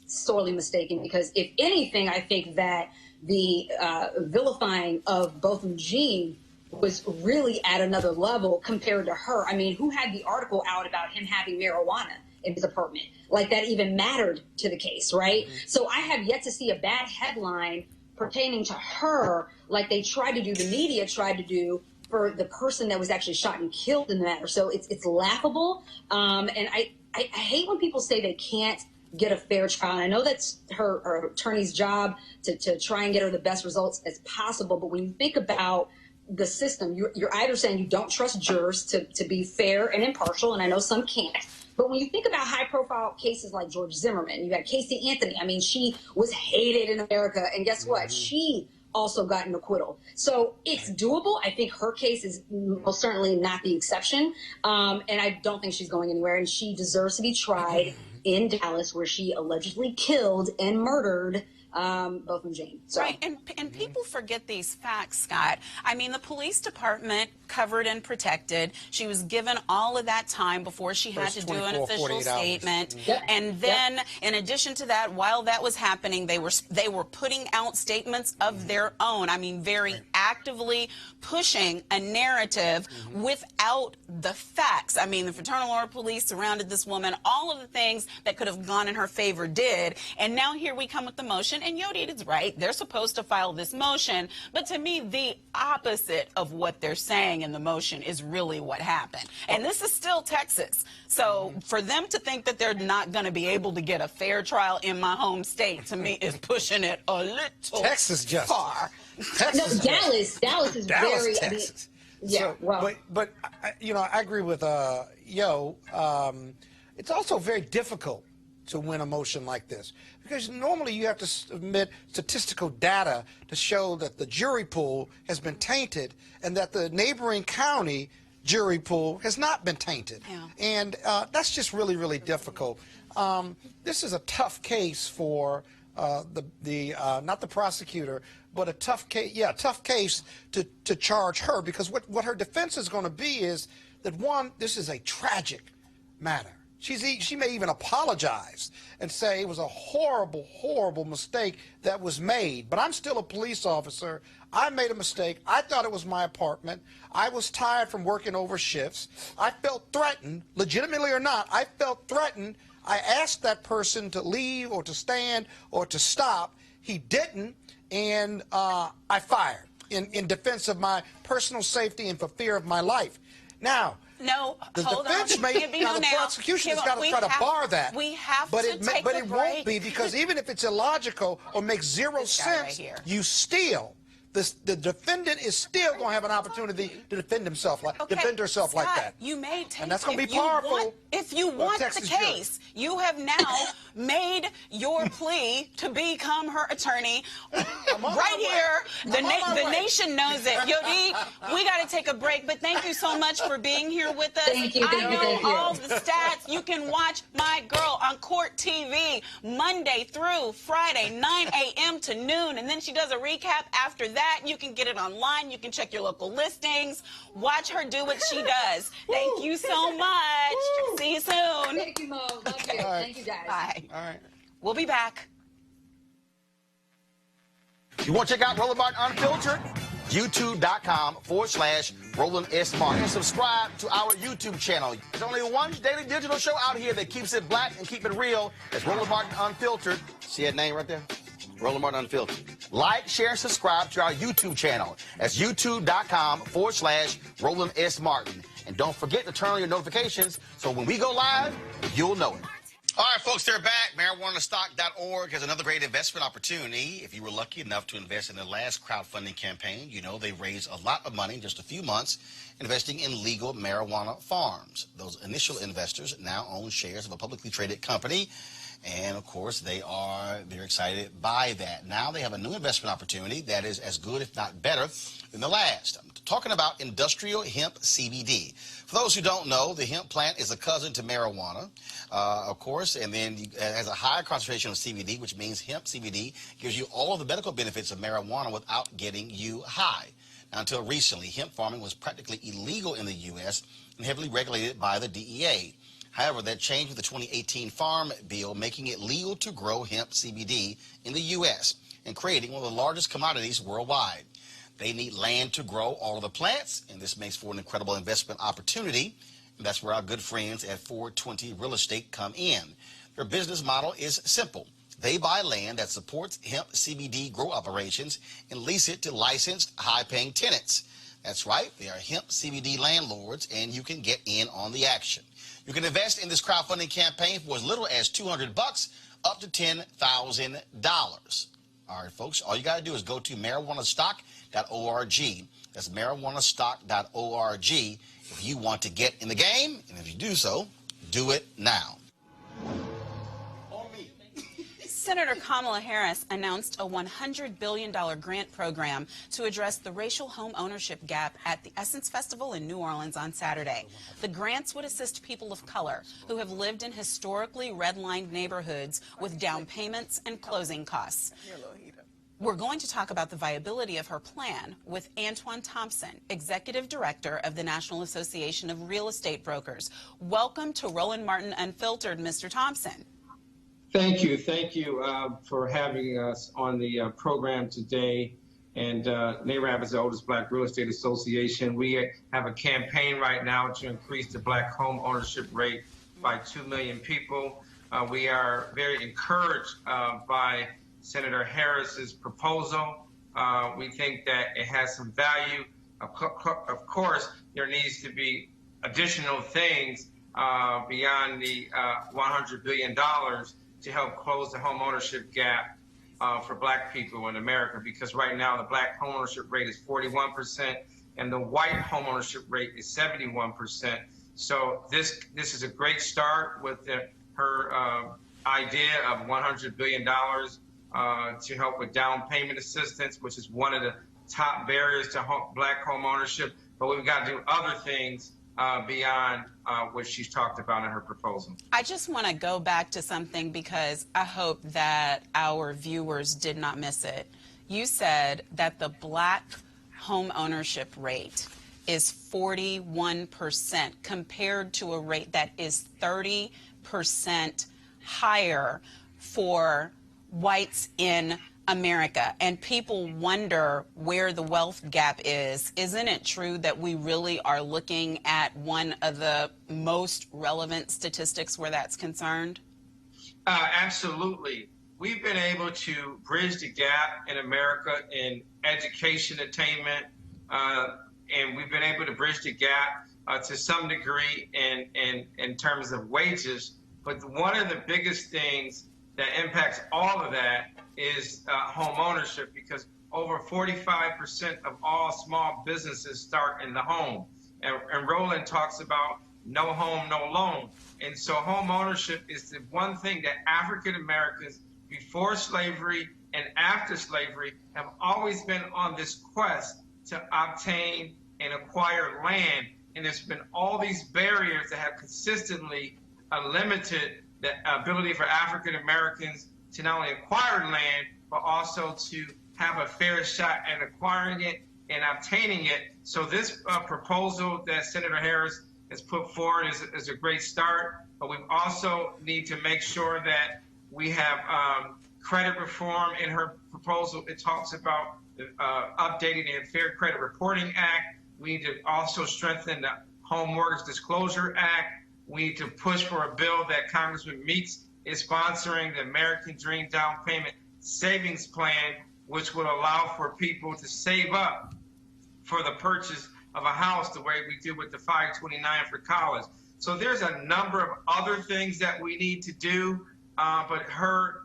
sorely mistaken, because if anything, I think that the vilifying of Botham Jean was really at another level compared to her. I mean, who had the article out about him having marijuana in his apartment? Like that even mattered to the case, right? So I have yet to see a bad headline pertaining to her like they tried to do, the media tried to do for the person that was actually shot and killed in the matter. So it's laughable. And I hate when people say they can't get a fair trial. And I know that's her attorney's job to try and get her the best results as possible. But when you think about the system, you're either saying you don't trust jurors to be fair and impartial, and I know some can't. But when you think about high-profile cases like George Zimmerman, you had Casey Anthony. I mean, she was hated in America, and guess what? She also got an acquittal. So it's doable. I think her case is most certainly not the exception, and I don't think she's going anywhere, and she deserves to be tried in Dallas, where she allegedly killed and murdered Botham Jean. So. Right, and people forget these facts, Scott. I mean, the police department covered and protected. She was given all of that time before she had to do an official statement. And then, in addition to that, while that was happening, they were putting out statements of their own. I mean, very actively pushing a narrative without the facts. I mean, the Fraternal Order Police surrounded this woman. All of the things that could have gone in her favor did. And now here we come with the motion. And Yodi is right. They're supposed to file this motion. But to me, the opposite of what they're saying in the motion is really what happened. And this is still Texas. So for them to think that they're not going to be able to get a fair trial in my home state, to me, is pushing it a little Texas justice. far. Texas no, Dallas is very. Texas. I mean, yeah, so, well, but you know, I agree with Yo. It's also very difficult to win a motion like this, because normally you have to submit statistical data to show that the jury pool has been tainted and that the neighboring county jury pool has not been tainted. Yeah. And that's just really, really difficult. This is a tough case for not the prosecutor, but a tough case, tough case to charge her, because what her defense is going to be is that, one, this is a tragic matter. She may even apologize and say it was a horrible, horrible mistake that was made. But I'm still a police officer. I made a mistake. I thought it was my apartment. I was tired from working over shifts. I felt threatened, legitimately or not. I felt threatened. I asked that person to leave or to stand or to stop. He didn't, and I fired in defense of my personal safety and for fear of my life. Now, no, the hold defense on. may, now the prosecution has got to try to bar that. We have but to it, take but a it break. won't be, because even if it's illogical or makes zero sense, you still, the defendant is still going to have an opportunity to defend himself, defend herself Scott, like that. You may take, and that's going to be powerful. If you want the case, you have now made your plea to become her attorney. Right here, the nation knows it. Yodi, we got to take a break, but thank you so much for being here with us. Thank you. I know all the stats. You can watch my girl on Court TV Monday through Friday, 9 a.m. to noon, and then she does a recap after that. You can get it online. You can check your local listings. Watch her do what she does. Thank you so much. See you soon. Thank you, Mo. Love you. Right. Thank you, guys. Bye. All right. We'll be back. You want to check out Roland Martin Unfiltered? YouTube.com/Roland S. Martin. And subscribe to our YouTube channel. There's only one daily digital show out here that keeps it black and keep it real. It's Roland Martin Unfiltered. See that name right there? Roland Martin Unfiltered. Like, share, and subscribe to our YouTube channel. That's YouTube.com/Roland S. Martin. And don't forget to turn on your notifications so when we go live, you'll know it. All right, folks, they're back. MarijuanaStock.org has another great investment opportunity. If you were lucky enough to invest in the last crowdfunding campaign, you know they raised a lot of money in just a few months investing in legal marijuana farms. Those initial investors now own shares of a publicly traded company. And, of course, they're excited by that. Now they have a new investment opportunity that is as good, if not better, than the last. I'm talking about industrial hemp CBD. For those who don't know, the hemp plant is a cousin to marijuana, of course, and then it has a higher concentration of CBD, which means hemp CBD gives you all of the medical benefits of marijuana without getting you high. Now, until recently, hemp farming was practically illegal in the U.S. and heavily regulated by the DEA. However, that changed with the 2018 Farm Bill, making it legal to grow hemp CBD in the U.S. and creating one of the largest commodities worldwide. They need land to grow all of the plants, and this makes for an incredible investment opportunity. And that's where our good friends at 420 Real Estate come in. Their business model is simple. They buy land that supports hemp CBD grow operations and lease it to licensed, high-paying tenants. That's right, they are hemp CBD landlords, and you can get in on the action. You can invest in this crowdfunding campaign for as little as $200 up to $10,000. All right, folks, all you got to do is go to marijuanastock.org. That's marijuanastock.org if you want to get in the game, and if you do so, do it now. Senator Kamala Harris announced a $100 billion grant program to address the racial home ownership gap at the Essence Festival in New Orleans on Saturday. The grants would assist people of color who have lived in historically redlined neighborhoods with down payments and closing costs. We're going to talk about the viability of her plan with Antoine Thompson, Executive Director of the National Association of Real Estate Brokers. Welcome to Roland Martin Unfiltered, Mr. Thompson. Thank you for having us on the program today. And NAREB is the oldest Black real estate association. We have a campaign right now to increase the Black home ownership rate by 2 million people. We are very encouraged by Senator Harris's proposal. We think that it has some value. Of course, there needs to be additional things beyond the $100 billion to help close the home ownership gap for Black people in America, because right now the Black home ownership rate is 41% and the white home ownership rate is 71%. So this is a great start with her idea of $100 billion to help with down payment assistance, which is one of the top barriers to Black home ownership. But we've got to do other things beyond what she's talked about in her proposal. I just want to go back to something because I hope that our viewers did not miss it. You said that the Black home ownership rate is 41% compared to a rate that is 30% higher for whites in America, and people wonder where the wealth gap is. Isn't it true that we really are looking at one of the most relevant statistics where that's concerned? Absolutely. We've been able to bridge the gap in America in education attainment, and we've been able to bridge the gap to some degree in terms of wages. But one of the biggest things that impacts all of that is home ownership, because over 45% of all small businesses start in the home. And Roland talks about no home, no loan. And so home ownership is the one thing that African Americans before slavery and after slavery have always been on this quest to obtain and acquire land. And there's been all these barriers that have consistently limited the ability for African Americans to not only acquire land, but also to have a fair shot at acquiring it and obtaining it. So this proposal that Senator Harris has put forward is a great start, but we also need to make sure that we have credit reform in her proposal. It talks about updating the Fair Credit Reporting Act. We need to also strengthen the Home Mortgage Disclosure Act. We need to push for a bill that Congressman Meeks is sponsoring, the American Dream Down Payment Savings Plan, which would allow for people to save up for the purchase of a house the way we do with the 529 for college. So there's a number of other things that we need to do, but her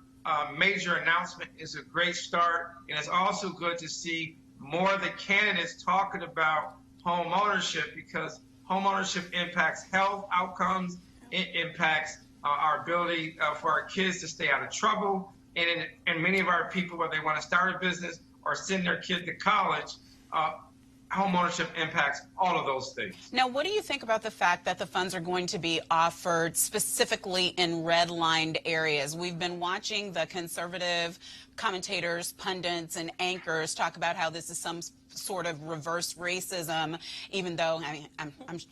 major announcement is a great start. And it's also good to see more of the candidates talking about home ownership, because home ownership impacts health outcomes. It impacts our ability for our kids to stay out of trouble. And many of our people, whether they want to start a business or send their kid to college, homeownership impacts all of those things. Now, what do you think about the fact that the funds are going to be offered specifically in red-lined areas? We've been watching the conservative commentators, pundits, and anchors talk about how this is some sort of reverse racism, even though, I mean,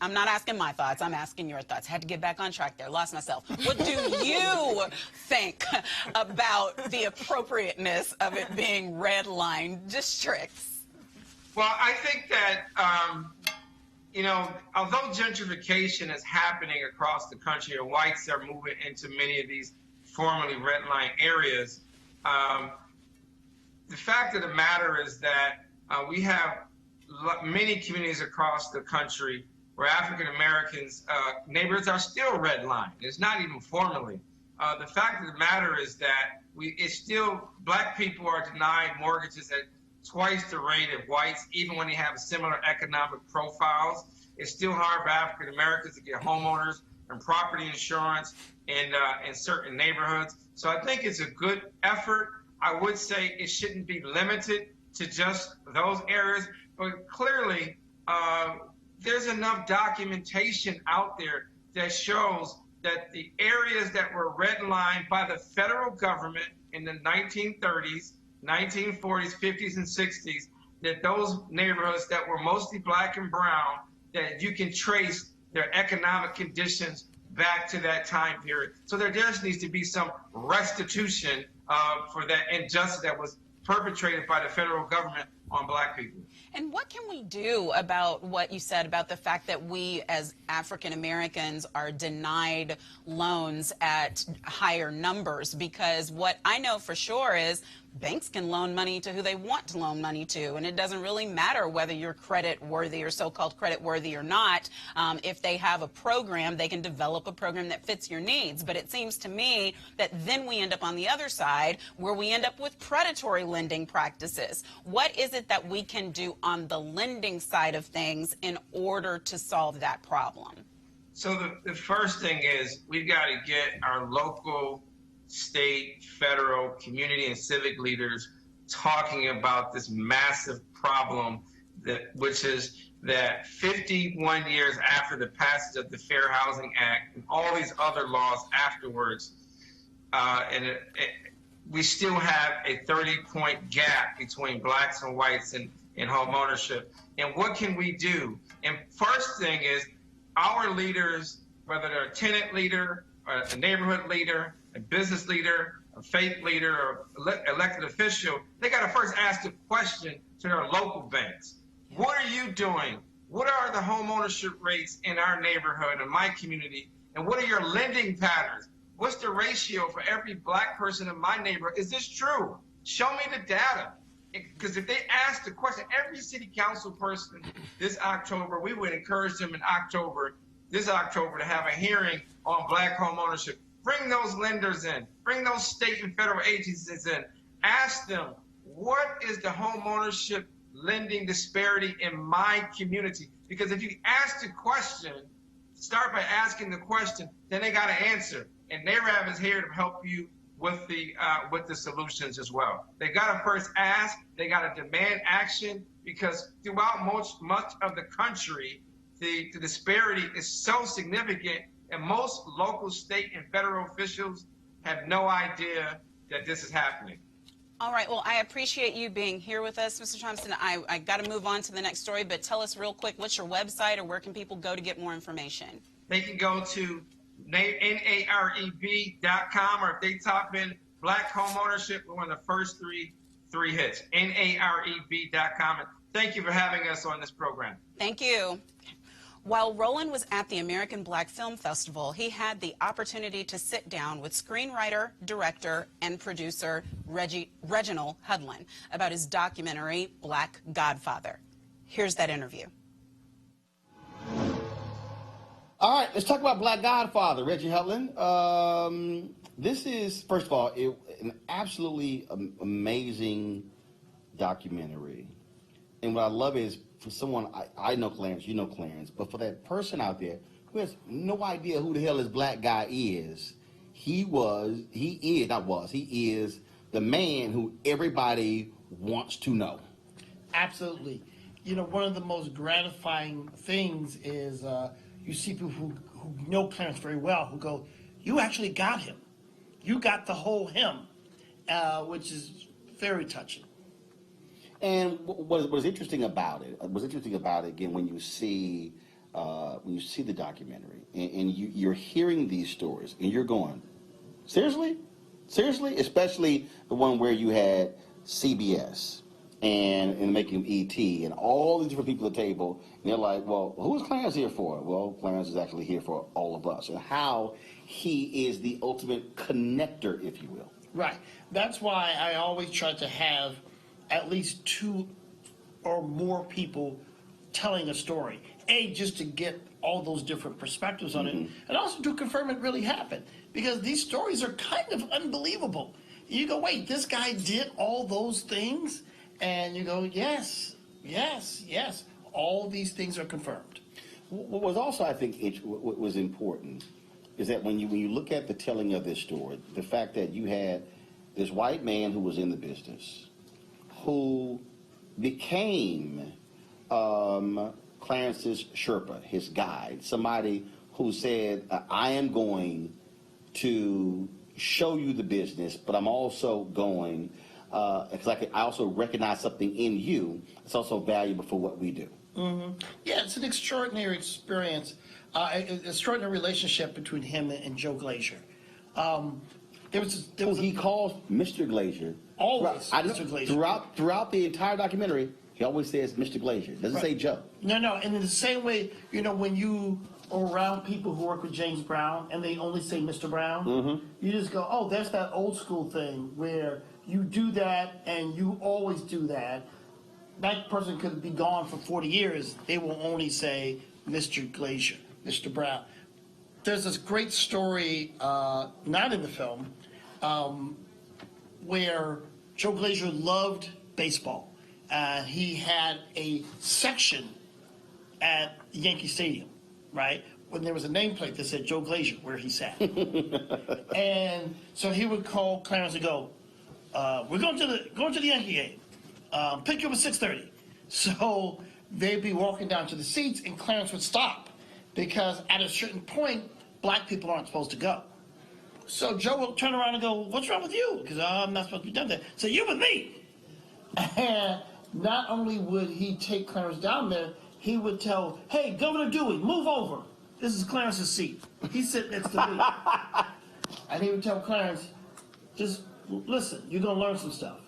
I'm not asking my thoughts, I'm asking your thoughts. Had to get back on track there, lost myself. What do you think about the appropriateness of it being red-lined districts? Well, I think that, you know, although gentrification is happening across the country and whites are moving into many of these formerly red-line areas, the fact of the matter is that we have many communities across the country where African Americans neighborhoods are still red-lined. It's not even formally. The fact of the matter is that it's still, black people are denied mortgages at twice the rate of whites, even when they have similar economic profiles. It's still hard for African Americans to get homeowners and property insurance in certain neighborhoods. So I think it's a good effort. I would say it shouldn't be limited to just those areas, but clearly there's enough documentation out there that shows that the areas that were redlined by the federal government in the 1930s, 1940s, 50s, and 60s, that those neighborhoods that were mostly black and brown, that you can trace their economic conditions back to that time period. So there just needs to be some restitution for that injustice that was perpetrated by the federal government on black people. And what can we do about what you said about the fact that we as African Americans are denied loans at higher numbers? Because what I know for sure is banks can loan money to who they want to loan money to, and it doesn't really matter whether you're credit worthy or so-called credit worthy or not. If they have a program, they can develop a program that fits your needs. But it seems to me that then we end up on the other side where we end up with predatory lending practices. What is it that we can do on the lending side of things in order to solve that problem? So the first thing is we've got to get our local, state, federal, community, and civic leaders talking about this massive problem, which is that 51 years after the passage of the Fair Housing Act and all these other laws afterwards, we still have a 30-point gap between blacks and whites in home ownership. And what can we do? And first thing is our leaders, whether they're a tenant leader, or a neighborhood leader, a business leader, a faith leader, or elected official, they got to first ask the question to their local banks. What are you doing? What are the home ownership rates in our neighborhood, in my community? And what are your lending patterns? What's the ratio for every black person in my neighborhood? Is this true? Show me the data. Because if they ask the question, every city council person this October, we would encourage them in this October to have a hearing on black home ownership. Bring those lenders in. Bring those state and federal agencies in. Ask them, what is the home ownership lending disparity in my community? Because if you ask the question, start by asking the question, then they got to answer. And NARAB is here to help you with the solutions as well. They got to first ask, they got to demand action, because throughout much of the country, the disparity is so significant, and most local, state, and federal officials have no idea that this is happening. All right. Well, I appreciate you being here with us, Mr. Thompson. I got to move on to the next story, but tell us real quick, what's your website, or where can people go to get more information? They can go to NAREB.com, or if they type in black home ownership, we're one of the first three hits. NAREB.com. And thank you for having us on this program. Thank you. While Roland was at the American Black Film Festival, he had the opportunity to sit down with screenwriter, director, and producer Reginald Hudlin about his documentary, Black Godfather. Here's that interview. All right, let's talk about Black Godfather, Reggie Hudlin. This is, first of all, an absolutely amazing documentary. And what I love is, for someone, I know Clarence, you know Clarence, but for that person out there who has no idea who the hell this black guy is, he is the man who everybody wants to know. Absolutely. you know, one of the most gratifying things is you see people who know Clarence very well who go, you actually got him. You got the whole him, which is very touching. And what was interesting about it, again, when you see the documentary and you're hearing these stories and you're going, seriously? Seriously? Especially the one where you had CBS and making E.T. and all the different people at the table, and they're like, well, who is Clarence here for? Well, Clarence is actually here for all of us, and how he is the ultimate connector, if you will. Right. That's why I always try to have at least 2 or more people telling a story. Just to get all those different perspectives on it, and also to confirm it really happened. Because these stories are kind of unbelievable. You go, wait, this guy did all those things? And you go, yes, yes, yes. All these things are confirmed. What was also, I think, what was important is that when you look at the telling of this story, the fact that you had this white man who was in the business, who became Clarence's Sherpa, his guide, somebody who said, I am going to show you the business, but I'm also going, because I also recognize something in you that's also valuable for what we do. Yeah, it's an extraordinary experience, an extraordinary relationship between him and Joe Glazier. He calls Mr. Glazier. Always Mr. Glazier. Throughout the entire documentary, he always says Mr. Glazier. Doesn't say Joe. No, and in the same way, you know, when you are around people who work with James Brown and they only say Mr. Brown, you just go, oh, that's that old school thing where you do that and you always do that. That person could be gone for 40 years. They will only say Mr. Glazier, Mr. Brown. There's this great story, not in the film, where Joe Glazier loved baseball. He had a section at Yankee Stadium, right? When there was a nameplate that said Joe Glazier, where he sat. And so he would call Clarence and go, we're going to the Yankee game. Pick you up at 6:30. So they'd be walking down to the seats and Clarence would stop because at a certain point, black people aren't supposed to go. So Joe will turn around and go, what's wrong with you? Because I'm not supposed to be done there. So you with me. And not only would he take Clarence down there, he would tell, hey, Governor Dewey, move over. This is Clarence's seat. He's sitting next to me. And he would tell Clarence, just listen, you're going to learn some stuff.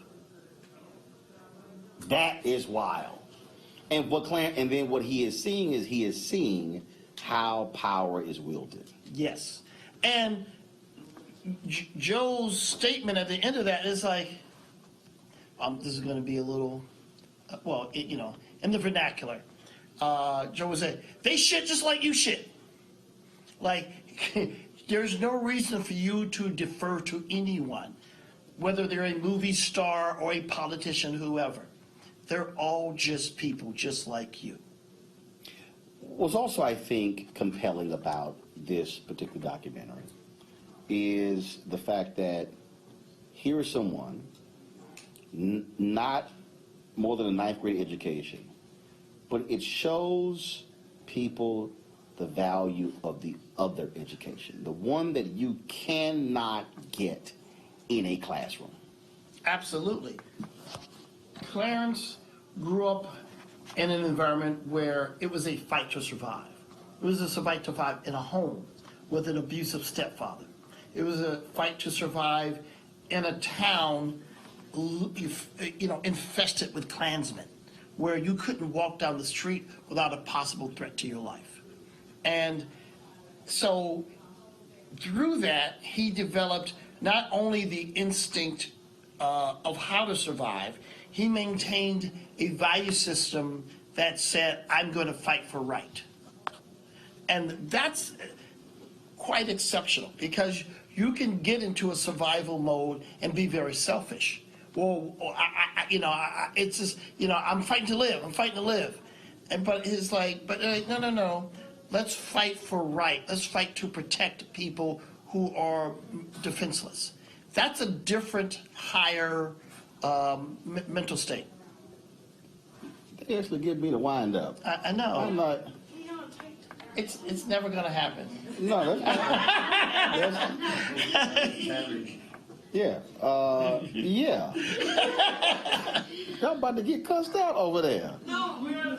That is wild. And then what he is seeing how power is wielded. Yes. And Joe's statement at the end of that is like, this is going to be a little, in the vernacular. Joe would say, they shit just like you shit. Like, there's no reason for you to defer to anyone, whether they're a movie star or a politician, whoever. They're all just people, just like you. What's also, I think, compelling about this particular documentary is the fact that here is someone, not more than a 9th grade education, but it shows people the value of the other education, the one that you cannot get in a classroom. Absolutely. Clarence grew up in an environment where it was a fight to survive. It was a fight to survive in a home with an abusive stepfather. It was a fight to survive in a town, infested with Klansmen, where you couldn't walk down the street without a possible threat to your life. And so through that, he developed not only the instinct of how to survive, he maintained a value system that said, I'm going to fight for right. And that's quite exceptional because you can get into a survival mode and be very selfish. Well, it's just, I'm fighting to live. I'm fighting to live. But it's like, no. Let's fight for right. Let's fight to protect people who are defenseless. That's a different, higher mental state. seriously give me the wind up. I know. I'm like, it's never gonna happen. no, that's yeah. Yeah. Y'all about to get cussed out over there. No, we're.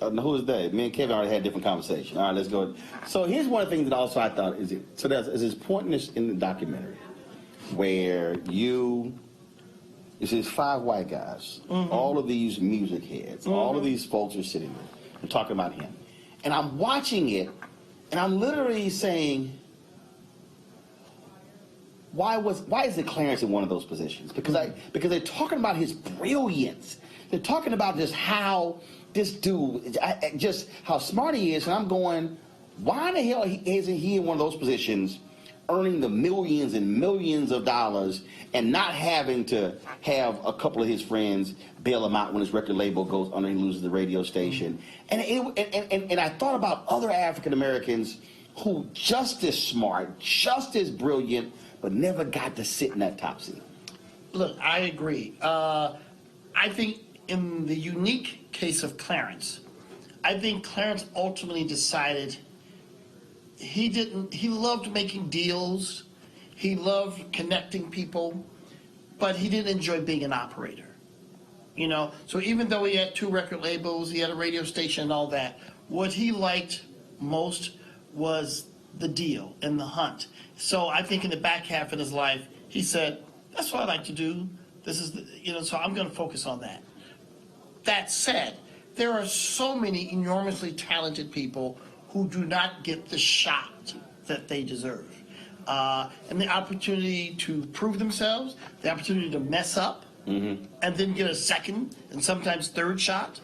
Who is they? Me and Kevin already had a different conversation. All right, let's go. So here's one of the things that also I thought is so there's this point in the documentary where it's these 5 white guys, all of these music heads, all of these folks are sitting there and talking about him, and I'm watching it, and I'm literally saying, why is it Clarence in one of those positions? Because they're talking about his brilliance. They're talking about just how this dude, just how smart he is, and I'm going, why in the hell isn't he in one of those positions, earning the millions and millions of dollars, and not having to have a couple of his friends bail him out when his record label goes under and he loses the radio station? And I thought about other African Americans who just as smart, just as brilliant, but never got to sit in that top seat. Look, I agree. I think in the unique case of Clarence, I think Clarence ultimately decided he loved making deals, he loved connecting people, but he didn't enjoy being an operator. You know, so even though he had 2 record labels, he had a radio station and all that, what he liked most was the deal and the hunt. So I think in the back half of his life, he said, that's what I like to do. This is, so I'm going to focus on that. That said, there are so many enormously talented people who do not get the shot that they deserve. And the opportunity to prove themselves, the opportunity to mess up, and then get a second and sometimes third shot.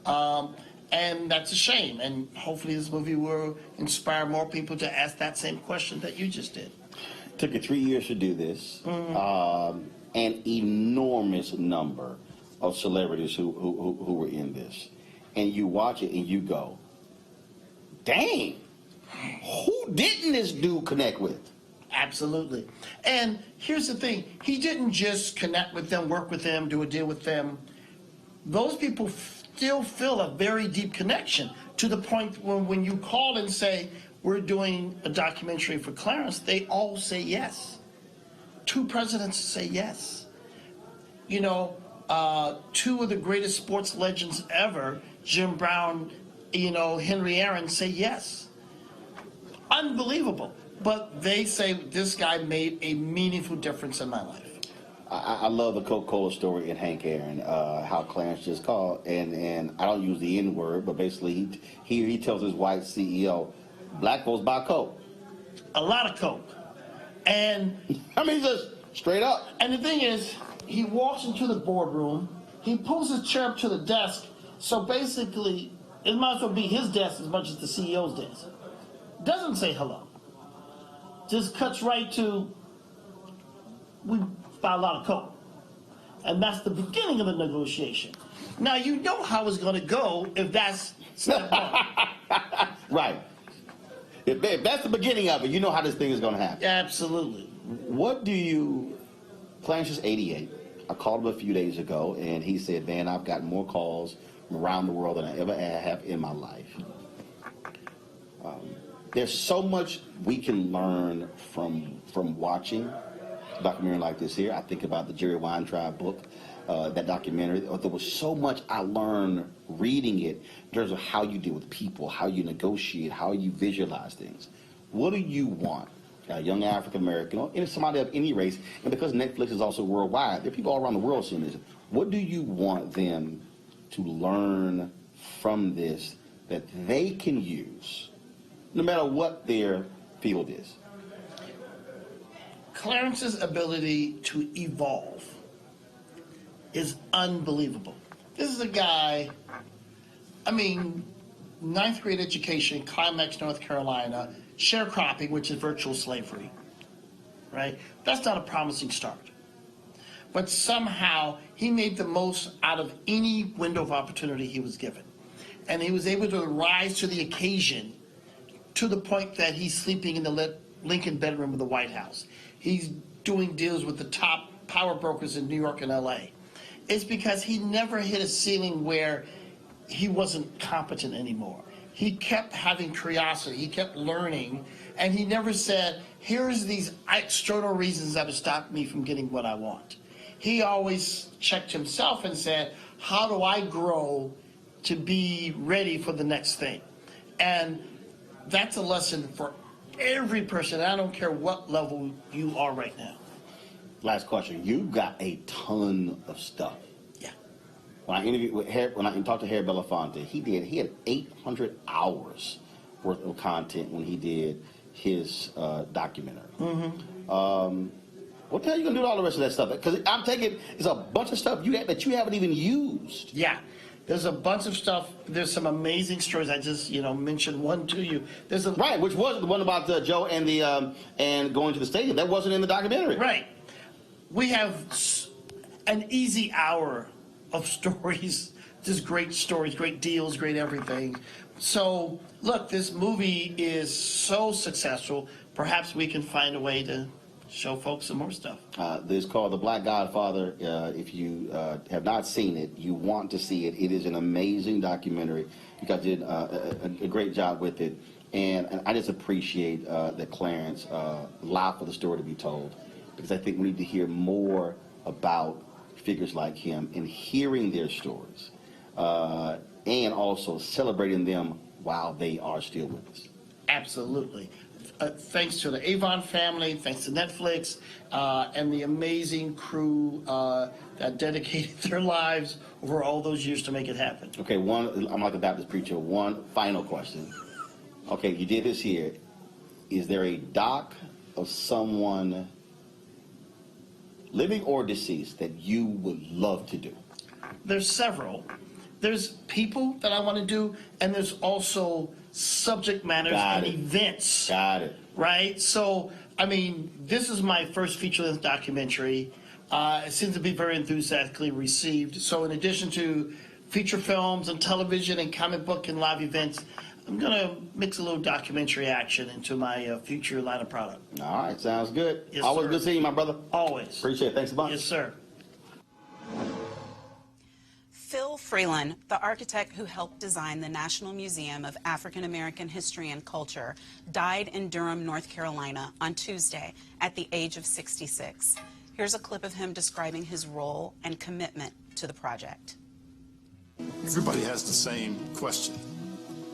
And that's a shame. And hopefully this movie will inspire more people to ask that same question that you just did. It took you 3 years to do this. An enormous number of celebrities who were in this. And you watch it and you go, dang, who didn't this dude connect with? Absolutely. And here's the thing. He didn't just connect with them, work with them, do a deal with them. Those people still feel a very deep connection to the point when you call and say, we're doing a documentary for Clarence, they all say yes. 2 presidents say yes. 2 of the greatest sports legends ever, Jim Brown, Henry Aaron, say yes. Unbelievable. But they say this guy made a meaningful difference in my life. I love the Coca-Cola story in Hank Aaron, how Clarence just called, and I don't use the N-word, but basically he tells his white CEO, black folks buy Coke. A lot of Coke. And I mean, just straight up. And the thing is, he walks into the boardroom, he pulls his chair up to the desk, so basically it might as well be his desk as much as the CEO's desk. Doesn't say hello. Just cuts right to, we buy a lot of Coke. And that's the beginning of the negotiation. Now, you know how it's going to go if that's step 1. Right. If that's the beginning of it, you know how this thing is going to happen. Absolutely. Clarence is 88. I called him a few days ago, and he said, man, I've gotten more calls from around the world than I ever have in my life. There's so much we can learn from watching a documentary like this here. I think about the Jerry Weintraub book, that documentary. There was so much I learned reading it in terms of how you deal with people, how you negotiate, how you visualize things. What do you want a young African American, or somebody of any race, and because Netflix is also worldwide, there are people all around the world seeing this. What do you want them to learn from this that they can use, no matter what their field is? Clarence's ability to evolve is unbelievable. This is a guy, 9th grade education, Climax, North Carolina, sharecropping, which is virtual slavery, right? That's not a promising start. But somehow he made the most out of any window of opportunity he was given. And he was able to rise to the occasion to the point that he's sleeping in the Lincoln bedroom of the White House. He's doing deals with the top power brokers in New York and LA. is because he never hit a ceiling where he wasn't competent anymore. He kept having curiosity, he kept learning, and he never said, here's these external reasons that have stopped me from getting what I want. He always checked himself and said, how do I grow to be ready for the next thing? And that's a lesson for every person. I don't care what level you are right now. Last question. You've got a ton of stuff. Yeah. When I interviewed with when I talked to Harry Belafonte, he had 800 hours worth of content when he did his documentary. Mm-hmm. What the hell are you gonna do with all the rest of that stuff? Because I'm taking it's a bunch of stuff that you haven't even used. Yeah. There's a bunch of stuff. There's some amazing stories. I just, mentioned one to you. There's right, which was the one about Joe and the and going to the stadium. That wasn't in the documentary. Right. We have an easy hour of stories. Just great stories, great deals, great everything. So, look, this movie is so successful. Perhaps we can find a way to show folks some more stuff. This is called The Black Godfather. If you have not seen it, you want to see it. It is an amazing documentary. You guys did a great job with it. And I just appreciate that Clarence allowed for the story to be told, because I think we need to hear more about figures like him and hearing their stories and also celebrating them while they are still with us. Absolutely. Thanks to the Avon family, thanks to Netflix, and the amazing crew that dedicated their lives over all those years to make it happen. Okay, I'm like a Baptist preacher. One final question. Okay, you did this here. Is there a doc of someone living or deceased that you would love to do? There's several. There's people that I want to do, and there's also subject matters and events. Got it. Right? So, I mean, this is my first feature-length documentary. It seems to be very enthusiastically received. So in addition to feature films and television and comic book and live events, I'm going to mix a little documentary action into my future line of product. All right, sounds good. Yes, Always sir. good seeing you, my brother. Always. Appreciate it. Thanks a bunch. Yes, sir. Phil Freeland, the architect who helped design the National Museum of African American History and Culture, died in Durham, North Carolina on Tuesday at the age of 66. Here's a clip of him describing his role and commitment to the project. Everybody has the same question,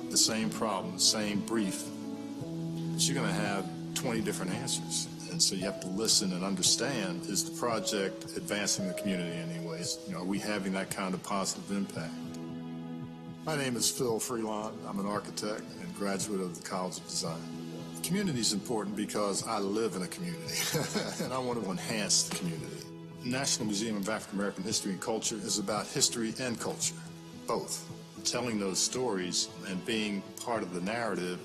the same problem, the same brief, but you're going to have 20 different answers. And so you have to listen and understand, is the project advancing the community in any ways? Are we having that kind of positive impact? My name is Phil Freeland. I'm an architect and graduate of the College of Design. The community is important because I live in a community and I want to enhance the community. The National Museum of African American History and Culture is about history and culture, both. Telling those stories and being part of the narrative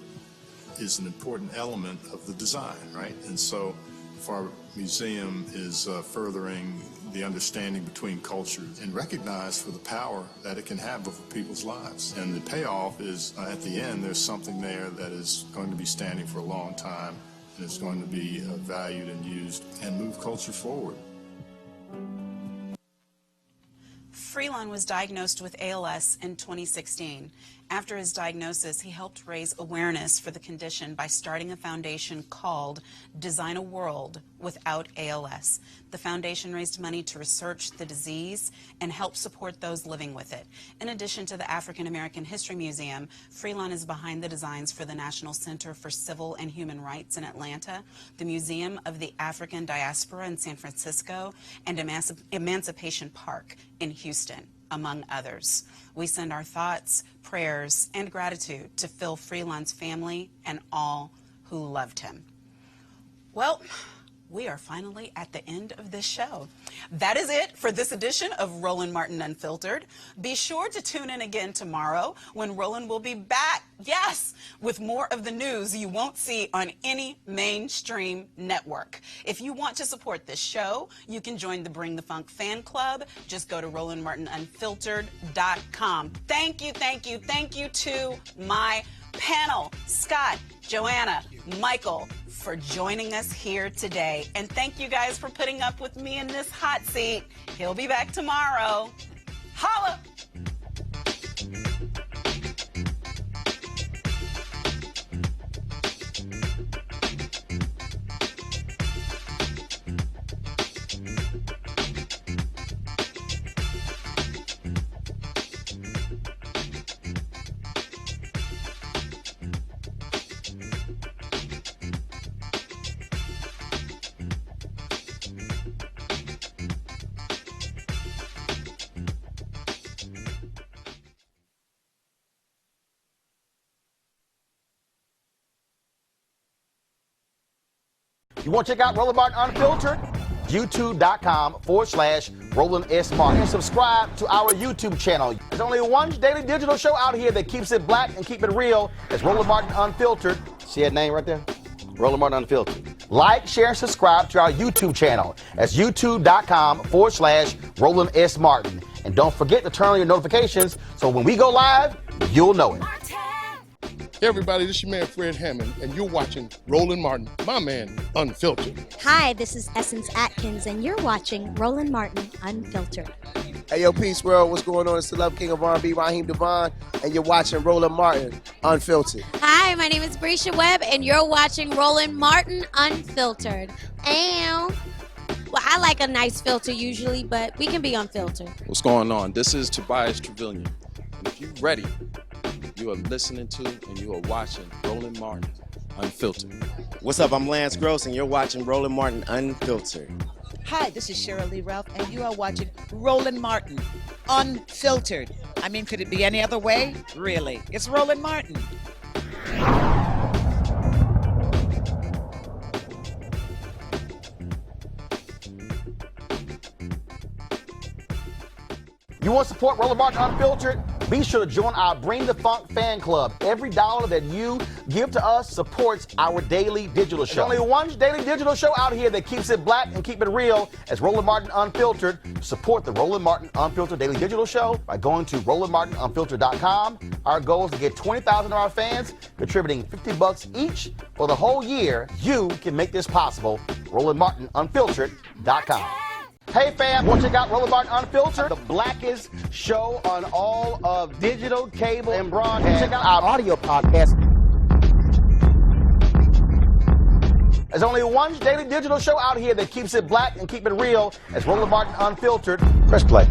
is an important element of the design, right? And so if our museum is furthering the understanding between cultures and recognized for the power that it can have over people's lives. And the payoff is at the end, there's something there that is going to be standing for a long time and is going to be valued and used and move culture forward. Freeland was diagnosed with ALS in 2016. After his diagnosis, he helped raise awareness for the condition by starting a foundation called Design a World Without ALS. The foundation raised money to research the disease and help support those living with it. In addition to the African American History Museum, Freeland is behind the designs for the National Center for Civil and Human Rights in Atlanta, the Museum of the African Diaspora in San Francisco, and Emancipation Park in Houston, among others. We send our thoughts, prayers, and gratitude to Phil Freeland's family and all who loved him. Well, we are finally at the end of this show. That is it for this edition of Roland Martin Unfiltered. Be sure to tune in again tomorrow when Roland will be back, yes, with more of the news you won't see on any mainstream network. If you want to support this show, you can join the Bring the Funk fan club. Just go to RolandMartinUnfiltered.com. Thank you to my panel, Scott, Joanna, Michael, for joining us here today. And thank you guys for putting up with me in this hot seat. He'll be back tomorrow. Holla! You want to check out Roland Martin Unfiltered? YouTube.com/Roland S. Martin. And subscribe to our YouTube channel. There's only one daily digital show out here that keeps it black and keep it real. It's Roland Martin Unfiltered. See that name right there? Roland Martin Unfiltered. Like, share, and subscribe to our YouTube channel. That's YouTube.com/Roland S. Martin. And don't forget to turn on your notifications so when we go live, you'll know it. Hey everybody, this is your man Fred Hammond, and you're watching Roland Martin, my man, Unfiltered. Hi, this is Essence Atkins, and you're watching Roland Martin Unfiltered. Hey yo, Peace World, what's going on? It's the Love King of R&B, Raheem Devon, and you're watching Roland Martin Unfiltered. Hi, my name is Brescia Webb, and you're watching Roland Martin Unfiltered. Ow. Well, I like a nice filter usually, but we can be unfiltered. What's going on? This is Tobias Trevelyan, and if you're ready, you are listening to and you are watching Roland Martin Unfiltered. What's up? I'm Lance Gross, and you're watching Roland Martin Unfiltered. Hi, this is Cheryl Lee Ralph, and you are watching Roland Martin Unfiltered. I mean, could it be any other way? Really? It's Roland Martin. You want to support Roland Martin Unfiltered? Be sure to join our Bring the Funk fan club. Every dollar that you give to us supports our daily digital show. There's only one daily digital show out here that keeps it black and keep it real. It's Roland Martin Unfiltered. Support the Roland Martin Unfiltered daily digital show by going to RolandMartinUnfiltered.com. Our goal is to get 20,000 of our fans contributing $50 each for the whole year. You can make this possible. RolandMartinUnfiltered.com. Hey fam, want to check out Roland Martin Unfiltered? The blackest show on all of digital, cable, and broadcast. Check out our audio podcast. There's only one daily digital show out here that keeps it black and keep it real. It's Roland Martin Unfiltered. Press play.